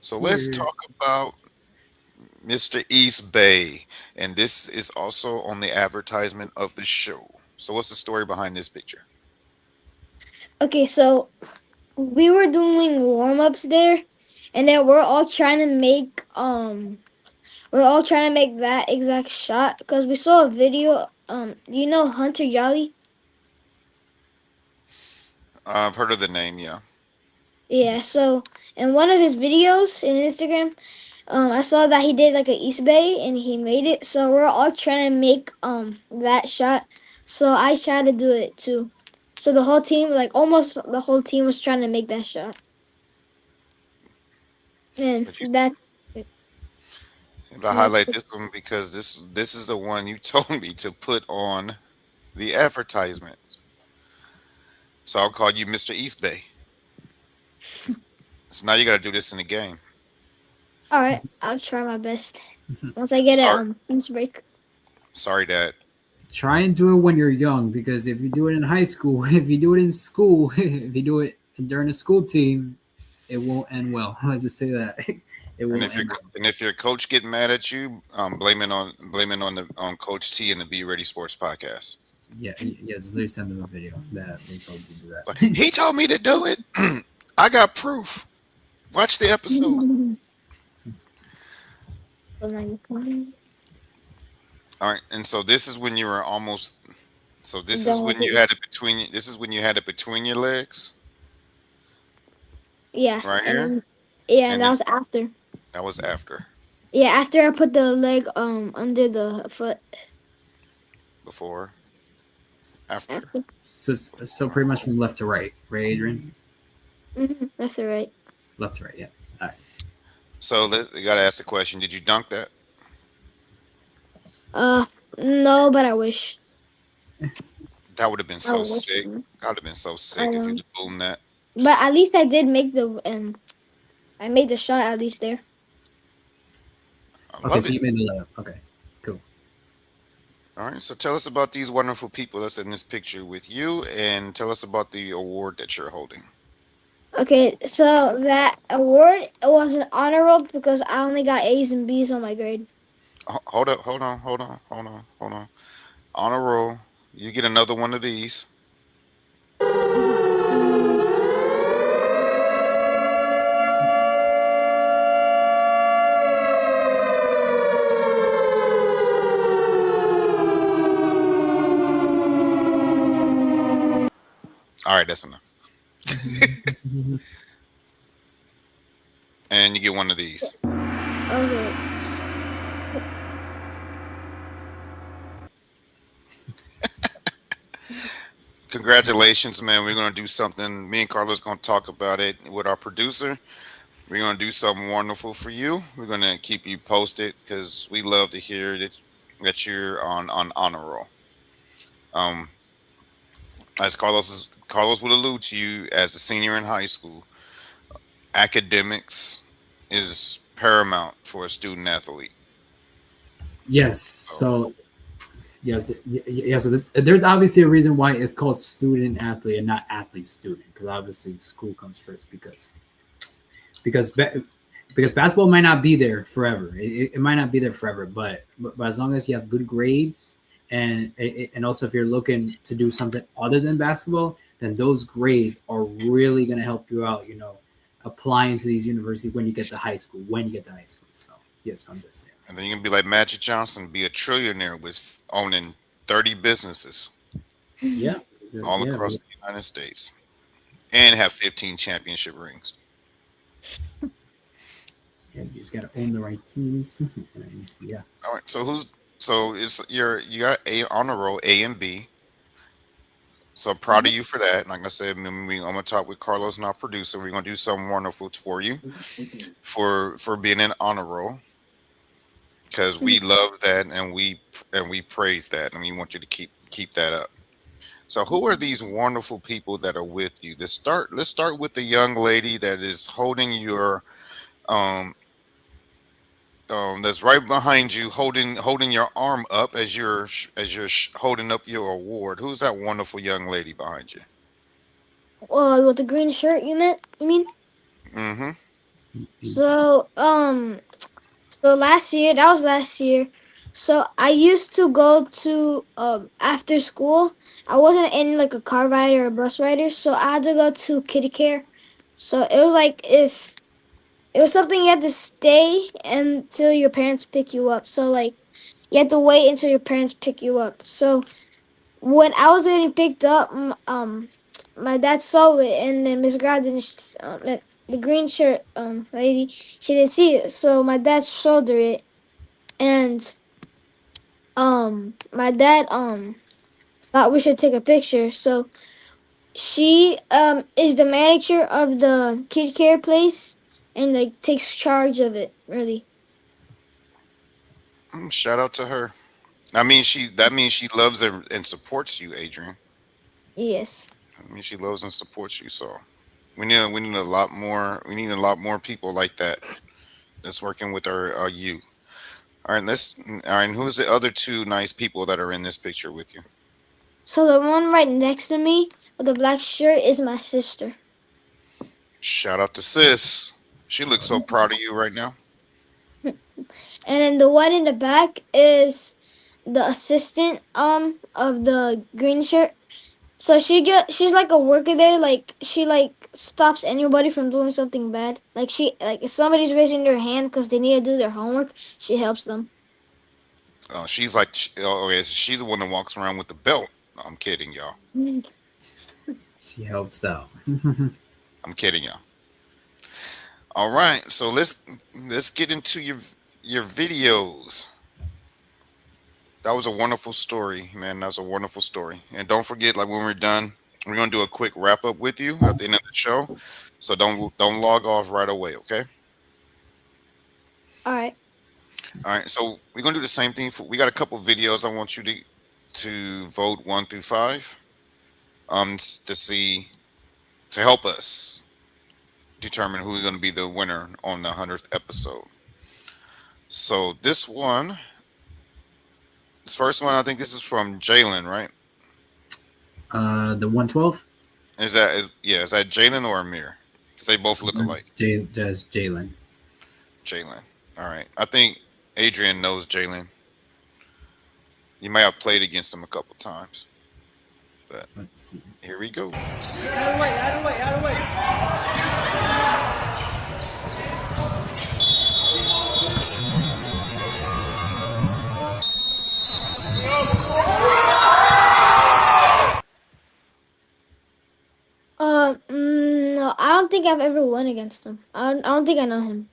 So let's talk about Mr. East Bay. And this is also on the advertisement of the show. So what's the story behind this picture? Okay, so we were doing warm-ups there, and then we're all trying to make that exact shot because we saw a video. Do you know Hunter Jolly? I've heard of the name, yeah. Yeah, so in one of his videos in Instagram, I saw that he did like an East Bay and he made it. So we're all trying to make that shot. So I tried to do it too. So the whole team, like almost the whole team, was trying to make that shot. And that's. But I highlight this one because this is the one you told me to put on the advertisement. So I'll call you Mr. East Bay. So now you got to do this in the game. All right, I'll try my best. Once I get it East break. Sorry, Dad. Try and do it when you're young, because if you do it in high school, if you do it in school, if you do it during a school team, it won't end well. I'll just say that. It won't end well. And if your coach get mad at you, blame it on Coach T and the Be Ready Sports podcast. Yeah, just literally send them a video that they told you to do that. Like, he told me to do it. I got proof. Watch the episode. All right, and so this is when you were almost. So this is when you had it between. This is when you had it between your legs. Yeah. Right here. And that was after. That was after. Yeah, after I put the leg under the foot. Before. After. So pretty much from left to right, Adrian? Left to right. Left to right, yeah. All right. So you got to ask the question: did you dunk that? No, but I wish. That would have been so sick. That would have been so sick if you boomed that. But at least I did make I made the shot at least there. Okay, so you made the layup. Okay, cool. All right, so tell us about these wonderful people that's in this picture with you, and tell us about the award that you're holding. Okay, so that award was an honor roll because I only got A's and B's on my grade. Hold on. Honor roll. You get another one of these. All right, that's enough. And you get one of these. Okay. Congratulations, man. We're going to do something. Me and Carlos going to talk about it with our producer. We're going to do something wonderful for you. We're going to keep you posted because we love to hear that you're on honor roll. As Carlos would allude to, you as a senior in high school, academics is paramount for a student athlete. Yes. So yes, yeah. So there's obviously a reason why it's called student athlete and not athlete student, because obviously school comes first. Because basketball might not be there forever. It might not be there forever, but as long as you have good grades and also if you're looking to do something other than basketball, then those grades are really going to help you out. Applying to these universities when you get to high school. So yes, I'm just saying. And then you can be like Magic Johnson, be a trillionaire with owning 30 businesses. Yeah. All across the United States. And have 15 championship rings. Yeah, you just gotta own the right teams. Yeah. All right. So you got A honor roll, A and B. So I'm proud of you for that. Like I said, I'm gonna talk with Carlos and our producer. We're gonna do something wonderful for you for being an honor roll. Because we love that and we praise that, and we want you to keep that up. So who are these wonderful people that are with you? Let's start with the young lady that is holding your that's right behind you, holding your arm up as you're holding up your award. Who's that wonderful young lady behind you? With the green shirt, you mean? Mm-hmm. So, so that was last year. So I used to go to after school. I wasn't in like a car rider or a bus rider, so I had to go to kitty care. So it was like if it was something you had to stay until your parents pick you up. So like you had to wait until your parents pick you up. So when I was getting picked up, my dad saw it, and then Miss Gradden, the green shirt lady, she didn't see it. So my dad showed her it, and my dad thought we should take a picture. So she is the manager of the kid care place and like takes charge of it, really. Shout out to her. That means she loves and supports you, Adrian. Yes. I mean, she loves and supports you. So we need a lot more people like that that's working with our youth. All right. Who's the other two nice people that are in this picture with you? So the one right next to me with the black shirt is my sister. Shout out to sis. She looks so proud of you right now. And then the one in the back is the assistant of the green shirt. So she's like a worker there. Like she like stops anybody from doing something bad. Like if somebody's raising their hand because they need to do their homework, she helps them. She's like, okay, she's the one that walks around with the belt. No, I'm kidding, y'all. She helps out. I'm kidding, y'all. All right, so let's get into your videos. That was a wonderful story, man. That was a wonderful story. And don't forget, like when we're done, we're gonna do a quick wrap up with you at the end of the show. So don't log off right away, okay? All right. All right. So we're gonna do the same thing. We got a couple videos. I want you to vote 1 through 5, to help us determine who's gonna be the winner on the 100th episode. So this first one, I think this is from Jalen, right? The 112. Is that Jalen or Amir? Because they both look alike. That's Jalen. Jalen. All right. I think Adrian knows Jalen. You may have played against him a couple times. But let's see. Here we go. Out of the way. don't think I've ever won against him. I don't think I know him.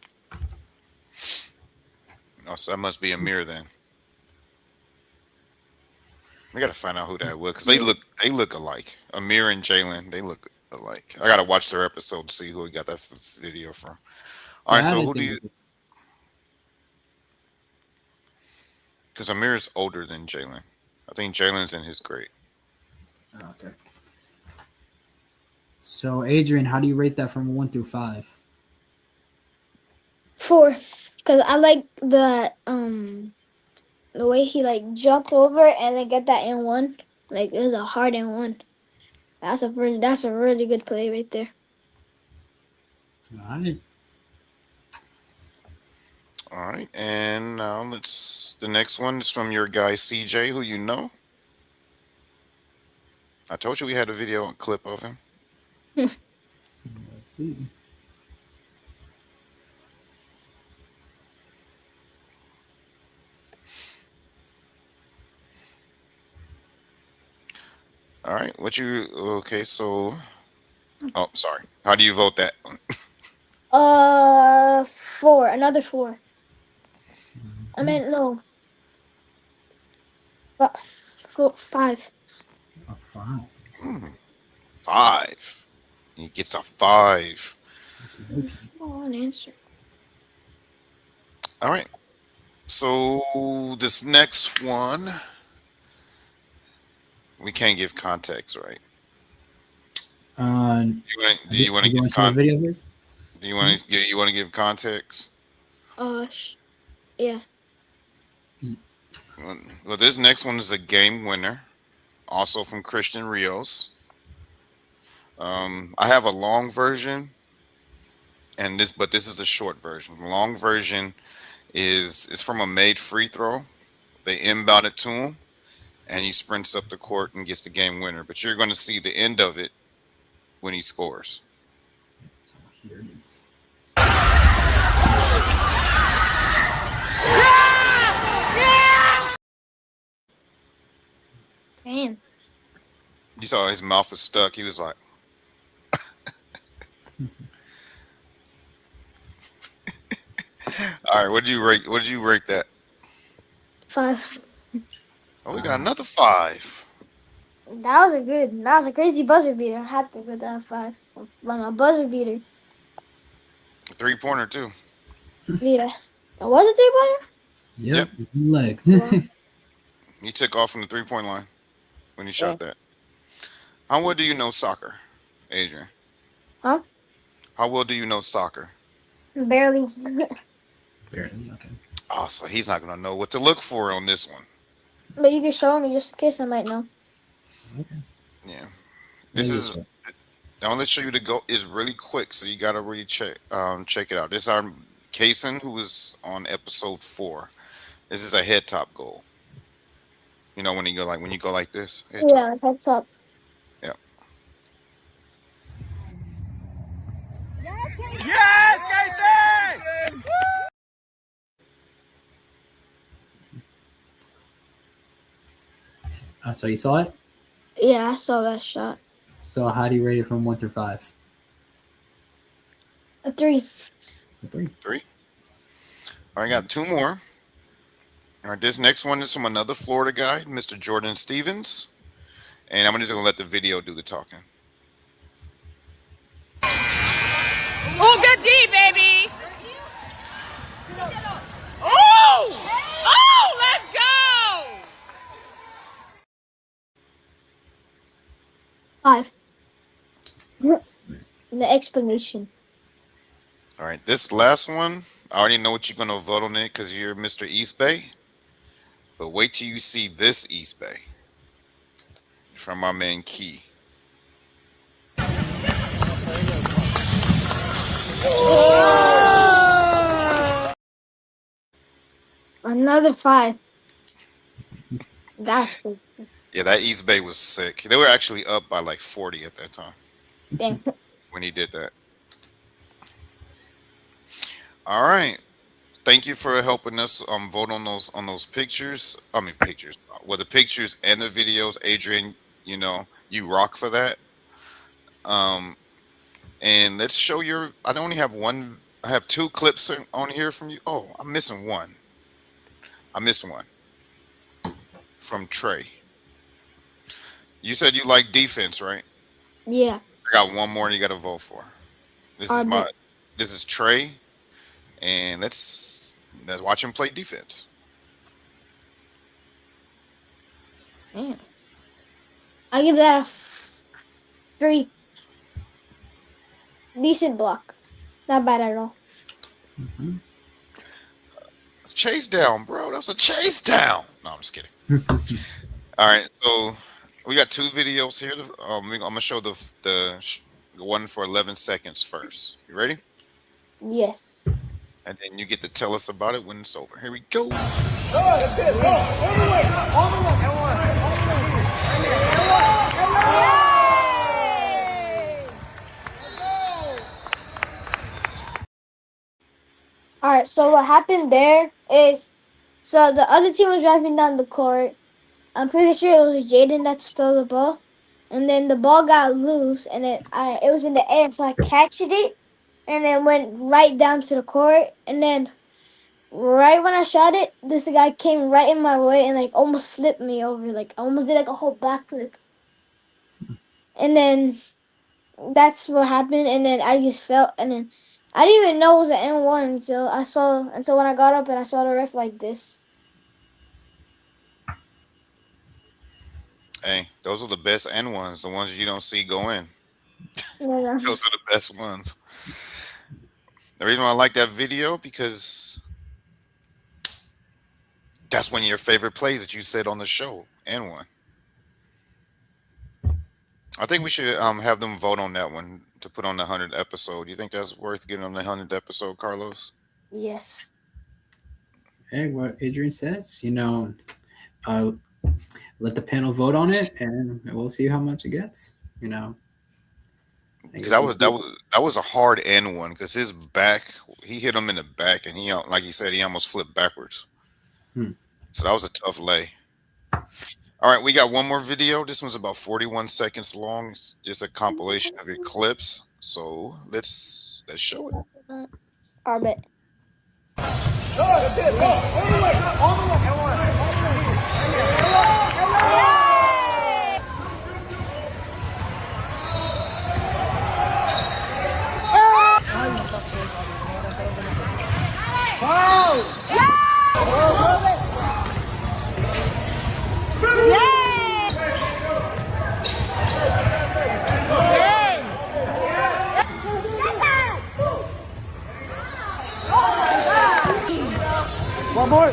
Oh, so that must be Amir then. I gotta find out who that was because they look alike. Amir and Jalen, they look alike. I gotta watch their episode to see who we got that video from. All right, Yeah, I so didn't who do think you? Because Amir is older than Jalen. I think Jalen's in his grade. Oh, okay. So, Adrian, how do you rate that from 1 through 5? 4, because I like the way he like jumped over and then get that in one. Like it was a hard in one. That's a really good play right there. All right. All right, and now the next one is from your guy CJ, who you know. I told you we had a video clip of him. Let's see. All right, okay, so, oh, sorry. How do you vote that? 4, another 4. I meant no. 5. A 5. 5. He gets a 5. Oh, an answer. All right. So this next one, we can't give context, right? Do you want to give the video, please? Do you want to give context? Yeah. Well, this next one is a game winner, also from Christian Rios. I have a long version, but this is the short version. The long version is from a made free throw. They inbound it to him, and he sprints up the court and gets the game winner. But you're going to see the end of it when he scores. So here it is. Damn. You saw his mouth was stuck. He was like, "All right, what did you rate that?" 5. Oh, we got another 5. That was a crazy buzzer beater. I had to go down 5. Run a buzzer beater. 3-pointer too. Yeah. It was a 3-pointer? Yep. Leg. He took off from the 3-point line when he shot that. How well do you know soccer, Adrian? Huh? How well do you know soccer? Barely. Barely. Okay. Oh, so he's not gonna know what to look for on this one. But you can show me just in case I might know. Okay. Yeah. This is. I'm gonna show you the goal is really quick, so you gotta really check it out. This is our Kaysen, who was on episode 4. This is a head top goal. You know when you go like this. Head top. Heads up. Yeah. Yes, Casey! So you saw it? Yeah, I saw that shot. So how do you rate it from 1 through 5? A 3. A 3. 3. All right, I got 2 more. All right, this next one is from another Florida guy, Mr. Jordan Stevens. And I'm just going to let the video do the talking. Oh, good D, baby. Oh! Oh, let's go! 5. The explanation. All right, this last one, I already know what you're going to vote on it because you're Mr. East Bay. But wait till you see this East Bay from my man Key. Another 5. That's good. Yeah, that East Bay was sick. They were actually up by like 40 at that time Damn. when he did that. All right. Thank you for helping us vote on those pictures. I mean pictures. Well, the pictures and the videos, Adrian, you rock for that. And let's show your. I only have one. I have two clips on here from you. Oh, I'm missing one. I missed one from Trey. You said you like defense, right? Yeah. I got one more you got to vote for. This I is my. bet. This is Trey, and let's watch him play defense. Man. I give that a 3. Decent block. Not bad at all. Chase down, bro. That was a chase down. No, I'm just kidding. All right, so we got two videos here. I'm gonna show the one for 11 seconds first. You ready? Yes. And then you get to tell us about it when it's over. Here we go. All right. So what happened there is, so the other team was driving down the court. I'm pretty sure it was Jaden that stole the ball, and then the ball got loose, and then it was in the air, so I catched it, and then went right down to the court, and then right when I shot it, this guy came right in my way and like almost flipped me over, like I almost did like a whole backflip, and then that's what happened, and then I just felt, and then I didn't even know it was an N1 until when I got up and I saw the ref like this. Hey, those are the best N ones, the ones you don't see go in. Yeah. Those are the best ones. The reason why I like that video because that's one of your favorite plays that you said on the show. N one. I think we should have them vote on that one to put on the 100th episode. You think that's worth getting on the 100th episode, Carlos? Yes. Hey, what Adrian says, I'll let the panel vote on it, and we'll see how much it gets. Because that was a hard N one because his back, he hit him in the back, and he, like he said, he almost flipped backwards. So that was a tough lay. All right, we got one more video. This one's about 41 seconds long. It's just a compilation of your clips. So let's show it. I bet. One more.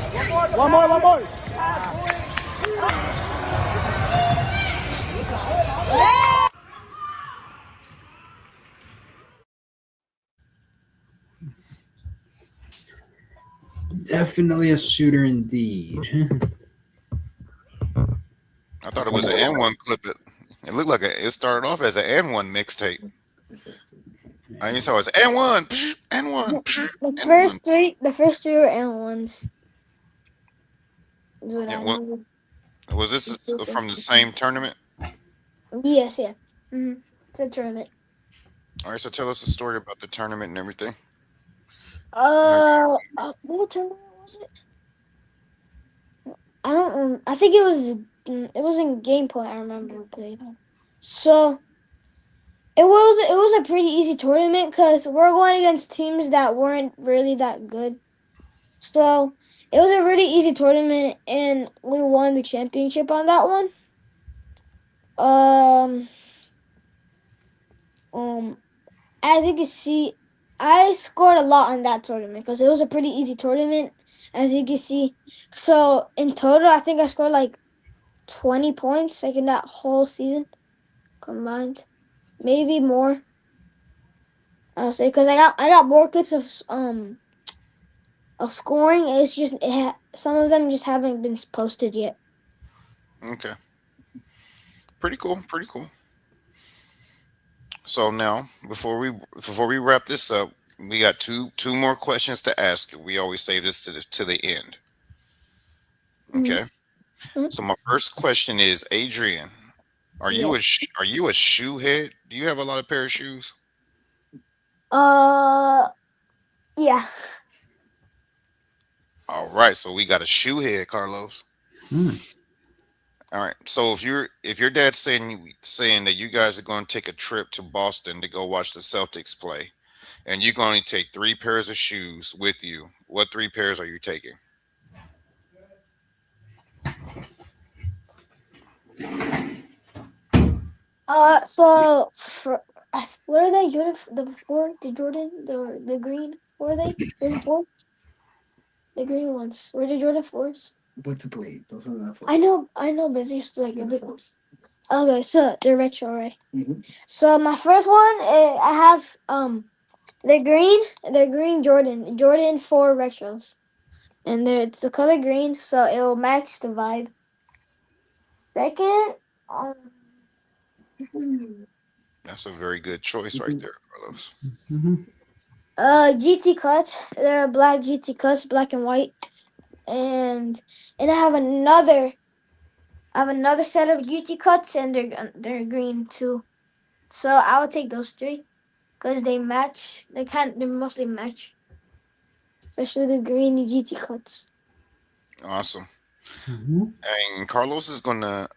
Definitely a shooter indeed. I thought it was an N1 clip. It looked like it started off as an N1 mixtape. I even saw it as N1, N1. The first three were N1s. Is what I remember. Was this from the same tournament? Yes, yeah. It's a tournament. All right, so tell us the story about the tournament and everything. What tournament was it? I don't. I think it was in Game Point. I remember we played. So it was a pretty easy tournament because we're going against teams that weren't really that good. So it was a really easy tournament, and we won the championship on that one. As you can see, I scored a lot on that tournament because it was a pretty easy tournament, as you can see. So in total, I think I scored like 20 points like in that whole season combined, maybe more. I'll say because I got more clips of scoring. It's just some of them just haven't been posted yet. Okay. Pretty cool. So now, before we wrap this up, we got two more questions to ask you. We always say this to the end. Okay. So my first question is, Adrian, are you a shoe head? Do you have a lot of pair of shoes? Yeah. All right, so we got a shoe head, Carlos. Hmm. All right, so if your dad's saying that you guys are going to take a trip to Boston to go watch the Celtics play, and you're going to take 3 pairs of shoes with you, what 3 pairs are you taking? So for what are they? Jordan the four, the Jordan the green. What are they? Jordan four, the green ones. Were the Jordan fours? What's the blade? Those are not. I know, but it's just like a big ones. Okay, so they're retro, right? Mhm. So my first one, I have they're green Jordan 4 retros, and it's the color green, so it will match the vibe. Second, hmm, That's a very good choice right there, Carlos. Mm-hmm. GT cuts. They're black GT cuts, black and white, and I have another. I have another set of GT cuts, and they're green too. So I would take those 3 because they match. They mostly match, especially the green GT cuts. Awesome. Mm-hmm. And Carlos is going to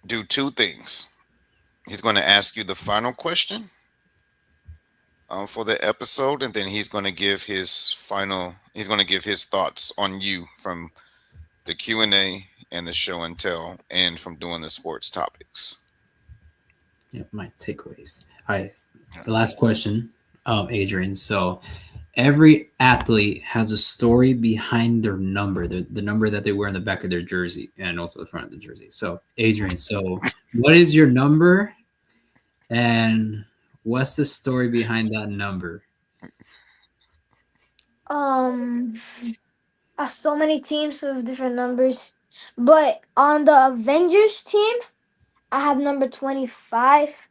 do 2 things. He's going to ask you the final question for the episode, and then he's going to give his final. He's going to give his thoughts on you from the Q&A and the show and tell, and from doing the sports topics. Yeah, my takeaways. All right. The last question, Adrian. So every athlete has a story behind their number, the number that they wear in the back of their jersey and also the front of the jersey. So, Adrian, so what is your number and what's the story behind that number? I have so many teams with different numbers, but on the Avengers team, I have number 25.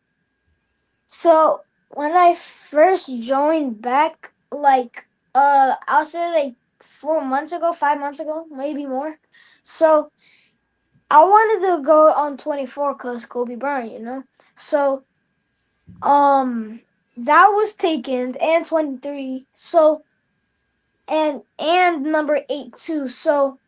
So when I first joined back, like I'll say like 4 months ago, 5 months ago, maybe more. So I wanted to go on 24 because Kobe Bryant, you know. So that was taken, and 23. So and number 8 too. So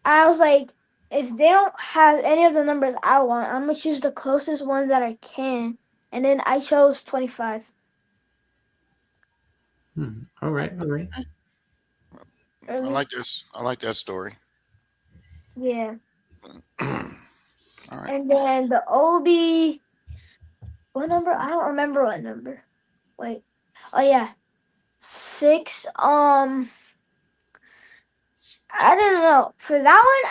I was like, if they don't have any of the numbers I want, I'm gonna choose the closest one that I can. And then I chose 25. All right. All right. I like this. I like that story. Yeah. All right. And then the OB, what number? I don't remember what number. Wait. Oh yeah. 6. I don't know. For that one,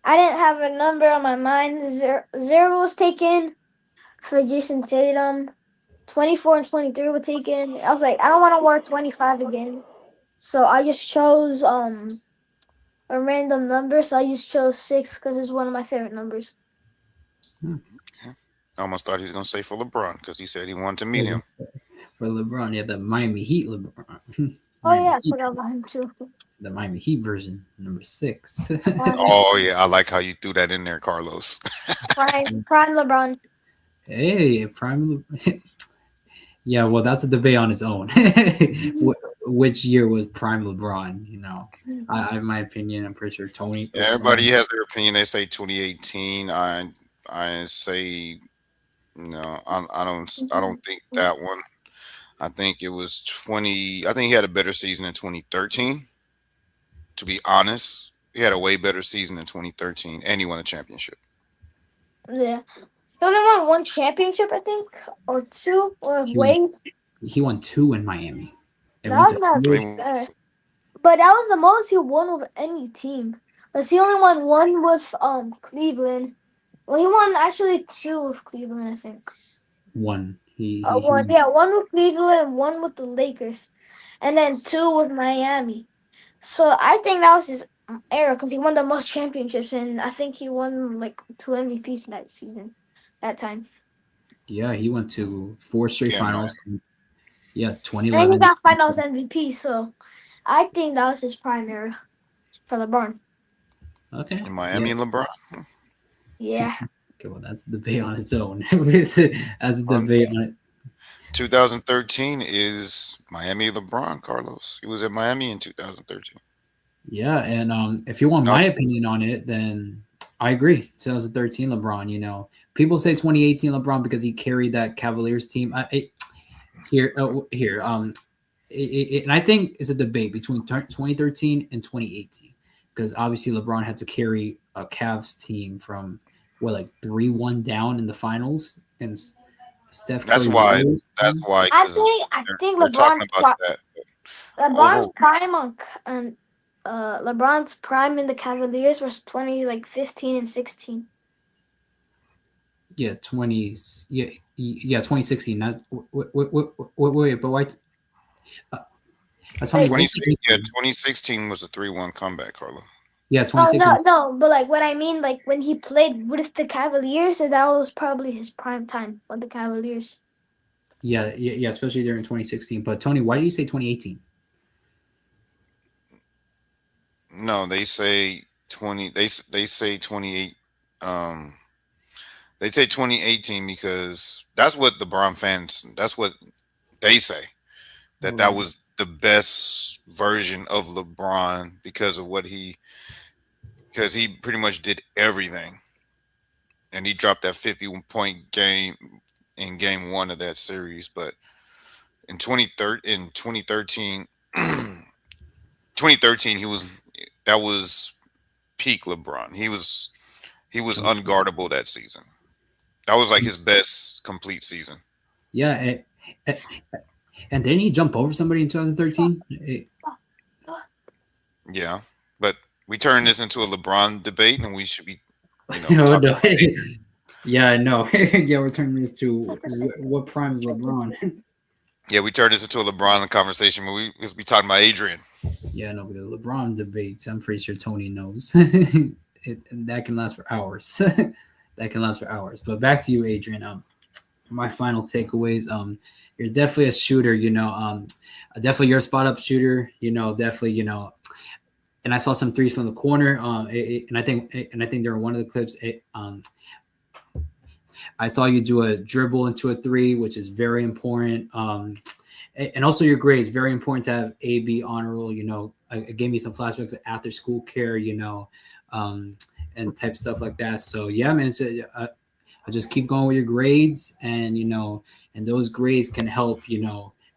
I didn't have a number on my mind. Zero was taken for Jason Tatum. 24 and 23 were taken. I was like, I don't want to wear 25 again. So I just chose a random number. So I just chose 6 because it's one of my favorite numbers. Okay. I almost thought he was going to say for LeBron because he said he wanted to meet him. For LeBron, yeah, the Miami Heat LeBron. Oh yeah, I Heat, forgot about him too. the Miami Heat version, number 6. Oh yeah, I like how you threw that in there, Carlos. Prime LeBron. Hey, Prime. Yeah, well, that's a debate on its own. Which year was Prime LeBron? You know, I have my opinion. I'm pretty sure Tony. Yeah, everybody has their opinion. They say 2018. I say no. I don't think that one. I think it was 20. I think he had a better season in 2013. To be honest, he had a way better season in 2013, and he won a championship. Yeah. He only won 1 championship, I think, or 2, or Wade. He won 2 in Miami. That was not fair. But that was the most he won with any team. Because he only won 1 with Cleveland. Well, he won actually 2 with Cleveland, I think. 1. One with Cleveland, 1 with the Lakers, and then 2 with Miami. So I think that was his era because he won the most championships, and I think he won like 2 MVPs that season, that time. Yeah, he went to 4 straight finals. Man. Yeah, 2011. And he got finals MVP, so I think that was his prime era for LeBron. Okay. In Miami and LeBron. Yeah. Okay, well, that's a debate on its own. As a debate on it. 2013 is Miami LeBron, Carlos. He was in Miami in 2013. Yeah, and if you want No, my opinion on it, then I agree. 2013 LeBron. People say 2018 LeBron because he carried that Cavaliers team. Here, and I think it's a debate between 2013 and 2018 because obviously LeBron had to carry a Cavs team from like 3-1 down in the finals against Steph that's Curry why. Warriors That's team. why, I because think I think they're talking about that. LeBron's Over. prime on LeBron's prime in the Cavaliers was 15 and 16. Yeah, 2016. Not wait, but why? That's only Like 20, yeah, 118. 2016 was a 3-1 comeback, Carlo. Yeah, oh 2016. no, but like what I mean, like when he played with the Cavaliers, that was probably his prime time with the Cavaliers. Yeah, especially during 2016. But Tony, why did you say 2018? No, they say 20. They say 28. They say 2018 because that's what the Bron fans. That's what they say. That Right. was the best version of LeBron because of because he pretty much did everything, and he dropped that 51-point game in game one of that series. But in 2013, 2013, that was peak LeBron. He was unguardable that season. That was like his best complete season. Yeah, and didn't he jump over somebody in 2013? Yeah, but we turn this into a LeBron debate, and we should be, No, talking no. about it. Yeah, I know. Yeah, we're turning this to what prime is LeBron? Yeah, we turned this into a LeBron conversation, but we talking about Adrian. Yeah, no, because LeBron debates, I'm pretty sure Tony knows. That can last for hours. That can last for hours. But back to you, Adrian. My final takeaways. You're definitely a shooter. Definitely you're a spot up shooter. Definitely. And I saw some threes from the corner. And I think during one of the clips, I saw you do a dribble into a three, which is very important. And also your grades, very important to have A, B honor roll. It gave me some flashbacks of after school care. And type stuff like that. So yeah, man, I just keep going with your grades, and and those grades can help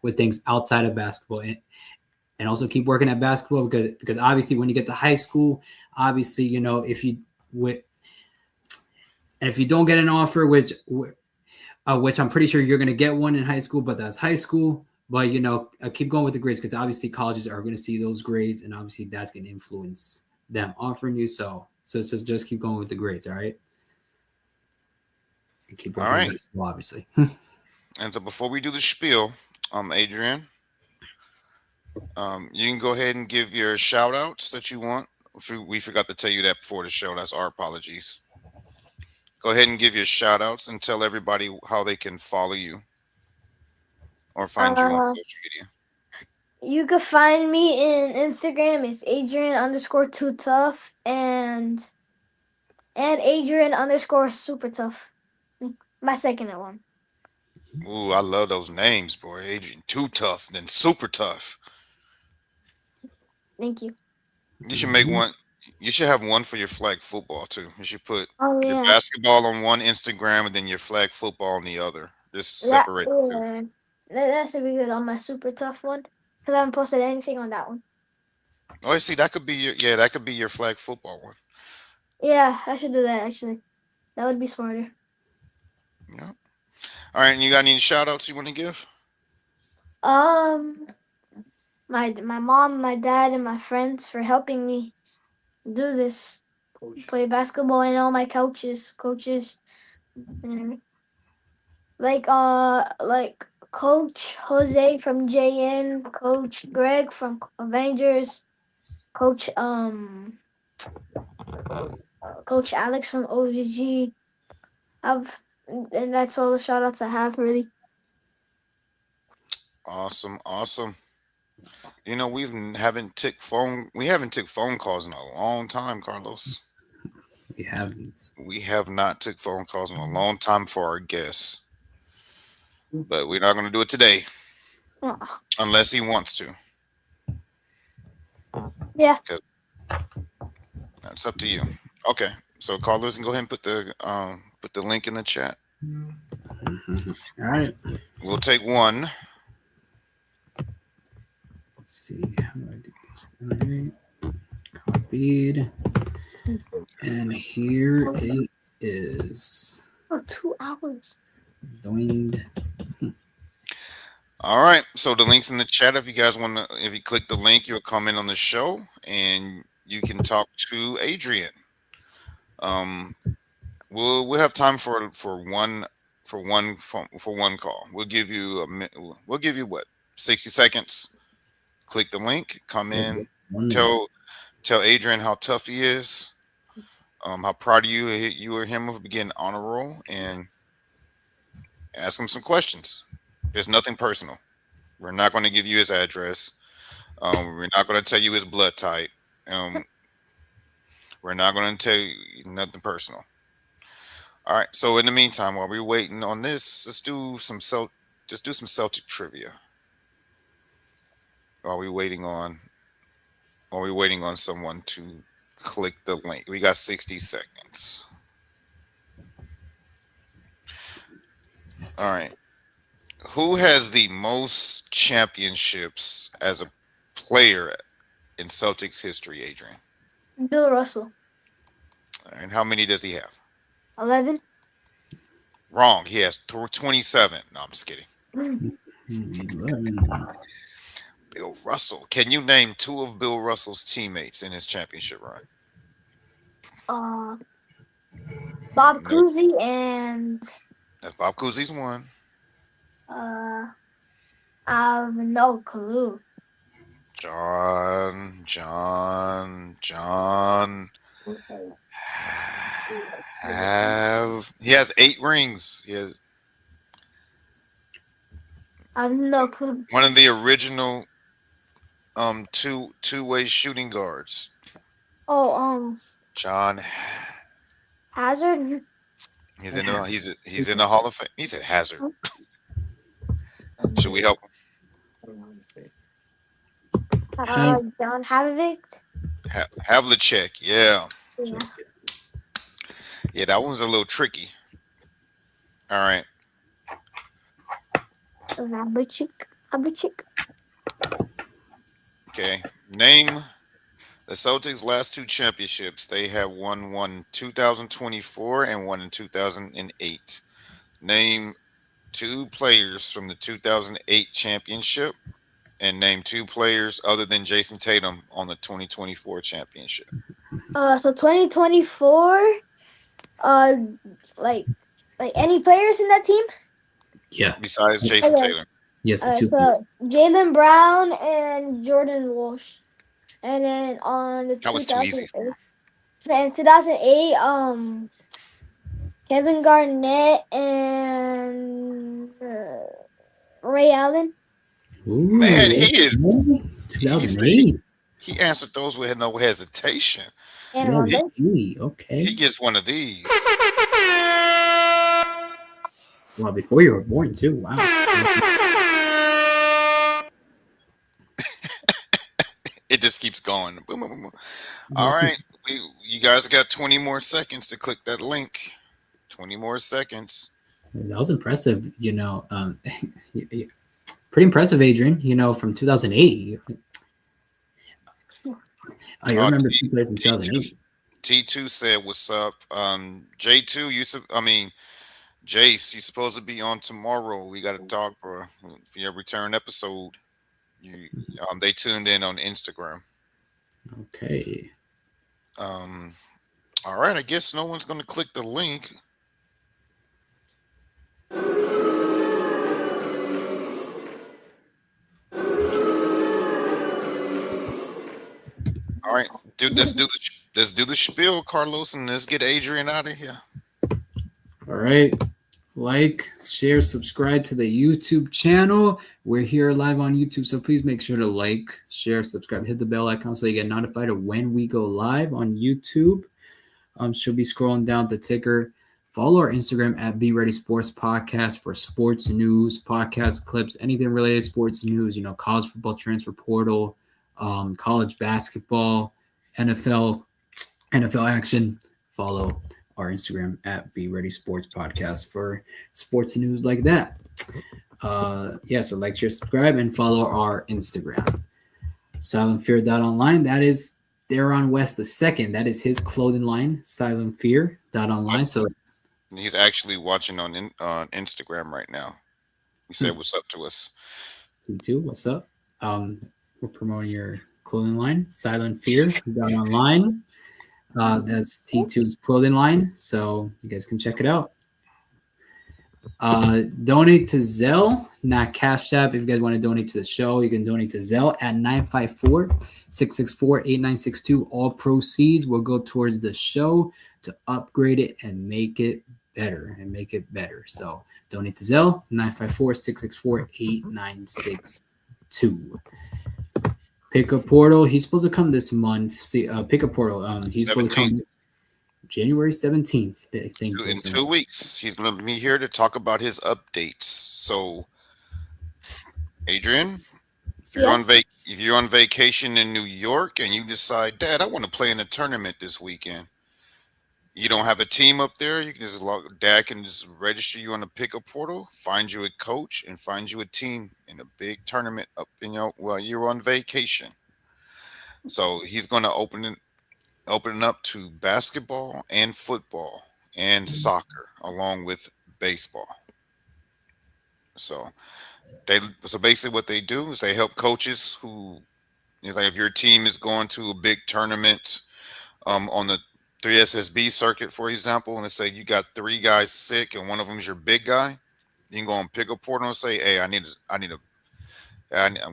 with things outside of basketball, and also keep working at basketball because obviously when you get to high school, obviously if you don't get an offer, which I'm pretty sure you're going to get one in high school, but that's high school. But keep going with the grades because obviously colleges are going to see those grades, and obviously that's going to influence them offering you. So just keep going with the grades, all right? And keep All working on right. basketball, obviously. And so before we do the spiel, Adrian, you can go ahead and give your shout outs that you want. We forgot to tell you that before the show. That's our apologies. Go ahead and give your shout outs and tell everybody how they can follow you or find you on social media. You could find me in Instagram. It's Adrian_2tough and Adrian_super tough. My second one. Ooh, I love those names, boy. Adrian, too tough, then super tough. Thank you. You should make one. You should have one for your flag football too. You should put Oh your yeah. basketball on one Instagram and then your flag football on the other. Just That, separate the two. yeah. That should be good on my super tough one because I haven't posted anything on that one. Oh, see, that could be your flag football one. Yeah, I should do that actually. That would be smarter. Yeah. All right, and you got any shout outs you want to give? My mom, my dad, and my friends for helping me do this, play basketball, and all my coaches, and like Coach Jose from JN, Coach Greg from Avengers, Coach Coach Alex from OVG. And that's all the shout outs I have really. Awesome. We haven't took phone calls in a long time, Carlos. We haven't. We have not took phone calls in a long time for our guests. but we're not going to do it today Oh, unless he wants to. yeah. That's up to you. Okay, so Carlos, can go ahead and put the link in the chat. All right. We'll take one. Let's see. How do I do this? All right. Copied. And here it is. Oh, 2 hours. Joined. All right, so the link's in the chat. If you guys want to, if you click the link, you'll come in on the show and you can talk to Adrian. We'll have time for one call. We'll give you we'll give you what, 60 seconds. Click the link, come in, tell Adrian how tough he is, how proud of you or him of being on a roll, and ask him some questions. There's nothing personal. We're not going to give you his address. We're not going to tell you his blood type. We're not going to tell you nothing personal. All right. So in the meantime, while we're waiting on this, let's do some Celtic trivia. While we're waiting on someone to click the link, we got 60 seconds. All right. Who has the most championships as a player in Celtics history, Adrian? Bill Russell. And how many does he have? 11. Wrong. He has 27. No, I'm just kidding. Bill Russell. Can you name 2 of Bill Russell's teammates in his championship run? Bob Cousy and That's Bob Cousy's one. I have no clue. John. He has 8 rings. He has I have no clue. one of the original two-way shooting guards. Oh, John Hazard. He's in the Hall of Fame. He said Hazard. Should we help him? John Havlicek. Havlicek, yeah. Yeah. Yeah, that one was a little tricky. All right. Havlicek. Okay. Name the Celtics' last 2 championships. They have won one in 2024 and one in 2008. Name 2 players from the 2008 championship, and name 2 players other than Jason Tatum on the 2024 championship. So 2024. Like any players in that team? Yeah. Besides Jason Tatum. Yes, the 2 So Jaylen Brown and Jordan Walsh. And then on the That was too easy. In 2008, Kevin Garnett and Ray Allen. Ooh, Man, he is 2008. He answered those with no hesitation. And Yeah, Rondo. okay. He gets one of these. Well, before you were born too. Wow. It just keeps going. Boom, boom, boom, boom. All right. You guys got 20 more seconds to click that link. 20 more seconds. That was impressive, pretty impressive, Adrian, from 2008. I remember 2 players from 2008. T2 said, "What's up?" J2, Jace, you're supposed to be on tomorrow. We got to talk for your return episode. They tuned in on Instagram. Okay. All right. I guess no one's going to click the link. All right, dude. Let's do the spiel, Carlos, and let's get Adrian out of here. All right. Like, share, subscribe to the YouTube channel. We're here live on YouTube, so please make sure to like, share, subscribe, hit the bell icon so you get notified of when we go live on YouTube. She'll be scrolling down the ticker Follow our Instagram at Be Ready Sports Podcast for sports news, podcast clips, anything related to sports news, college football transfer portal, college basketball, NFL action. Follow our Instagram at Be Ready Sports Podcast for sports news like that. So like, share, subscribe, and follow our Instagram. SilentFear.online. That is Theron West II. That is his clothing line. SilentFear.online. So he's actually watching on Instagram right now. He said, "What's up to us?" T2, what's up? We're promoting your clothing line. SilentFear.online. That's T2's clothing line. So you guys can check it out. Donate to Zelle, not Cash App. If you guys want to donate to the show, you can donate to Zelle at 954-664-8962. All proceeds will go towards the show to upgrade it and make it better. So donate to Zelle, 954-664-8962. Pickup Portal, he's supposed to come this month. Pickup Portal, he's supposed to come January 17th. I think In 2 weeks, he's going to be here to talk about his updates. So, Adrian, if you're on vacation in New York and you decide, Dad, I want to play in a tournament this weekend. You don't have a team up there. You can just Dad can just register you on the Pickup Portal, find you a coach, and find you a team in a big tournament up in while you're on vacation. So he's going to opening up to basketball and football and soccer along with baseball. So basically what they do is they help coaches who, like if your team is going to a big tournament on the 3SSB circuit, for example, and let's say you got 3 guys sick and one of them is your big guy, you can go on Pickup Portal and say, hey,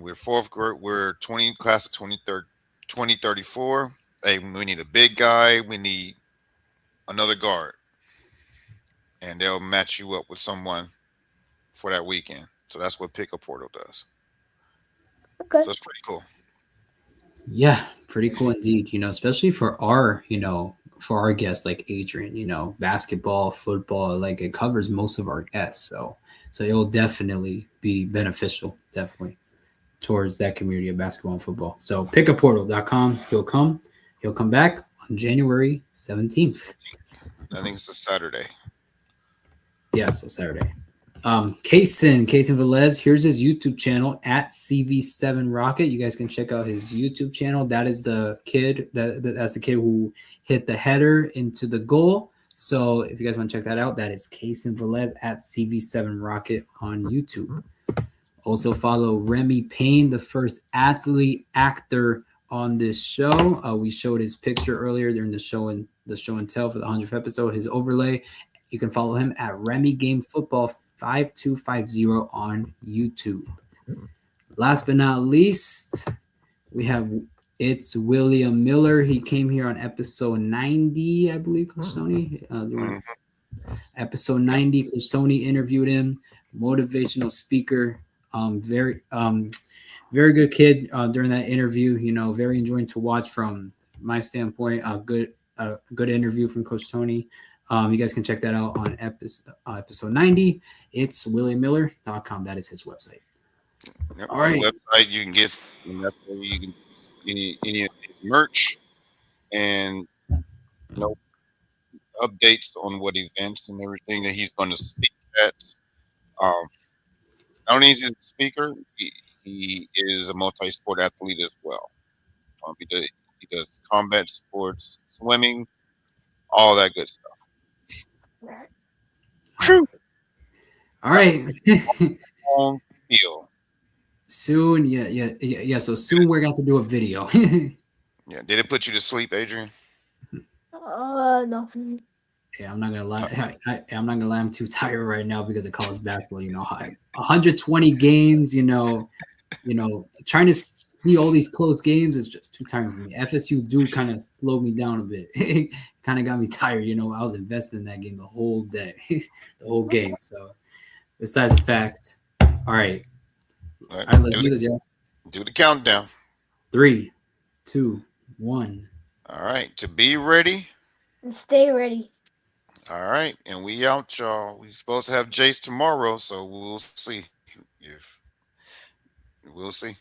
we're fourth grade, we're class of 2034. Hey, we need a big guy. We need another guard. And they'll match you up with someone for that weekend. So that's what Pickup Portal does. Okay. So it's pretty cool. Yeah, pretty cool indeed. Especially for our guests like Adrian, basketball, football, like it covers most of our guests. So it'll definitely be beneficial, towards that community of basketball and football. So pickupportal.com. He'll come back on January 17th. I think it's a Saturday. Yeah, so Saturday. Kaysen Velez, here's his YouTube channel at CV7 Rocket. You guys can check out his YouTube channel. That is the kid that's the kid who hit the header into the goal. So if you guys want to check that out, that is Kaysen Velez at CV7 Rocket on YouTube. Also follow Remy Payne, the first athlete actor on this show. We showed his picture earlier during the show and tell for the 100th episode, his overlay. You can follow him at Remy Game Football 5250 on YouTube. Last but not least, it's William Miller. He came here on episode 90, I believe, Coach Tony. Episode 90, Coach Tony interviewed him. Motivational speaker. Very good kid during that interview. Very enjoying to watch from my standpoint. A good interview from Coach Tony. You guys can check that out on episode 90. It's williammiller.com. That is his website. Yep, all right. Website you can get, and that's where you can any of his merch and updates on what events and everything that he's going to speak at. Not only is he a speaker, he is a multi-sport athlete as well. He does combat sports, swimming, all that good stuff. All right. On field. Soon, yeah. So soon we're going to do a video. Yeah. Did it put you to sleep, Adrian? No. Yeah, I'm not gonna lie. I'm not gonna lie. I'm too tired right now because of college basketball. 120 games. Trying to see all these close games is just too tiring for me. FSU do kind of slow me down a bit. It kind of got me tired. I was invested in that game the whole day, the whole game. So, besides the fact, all right, let's do this. Yeah, do the countdown. 3, 2, 1. All right, to be ready And stay ready. All right, and we out, y'all. We supposed to have Jace tomorrow, so we'll see if we'll see.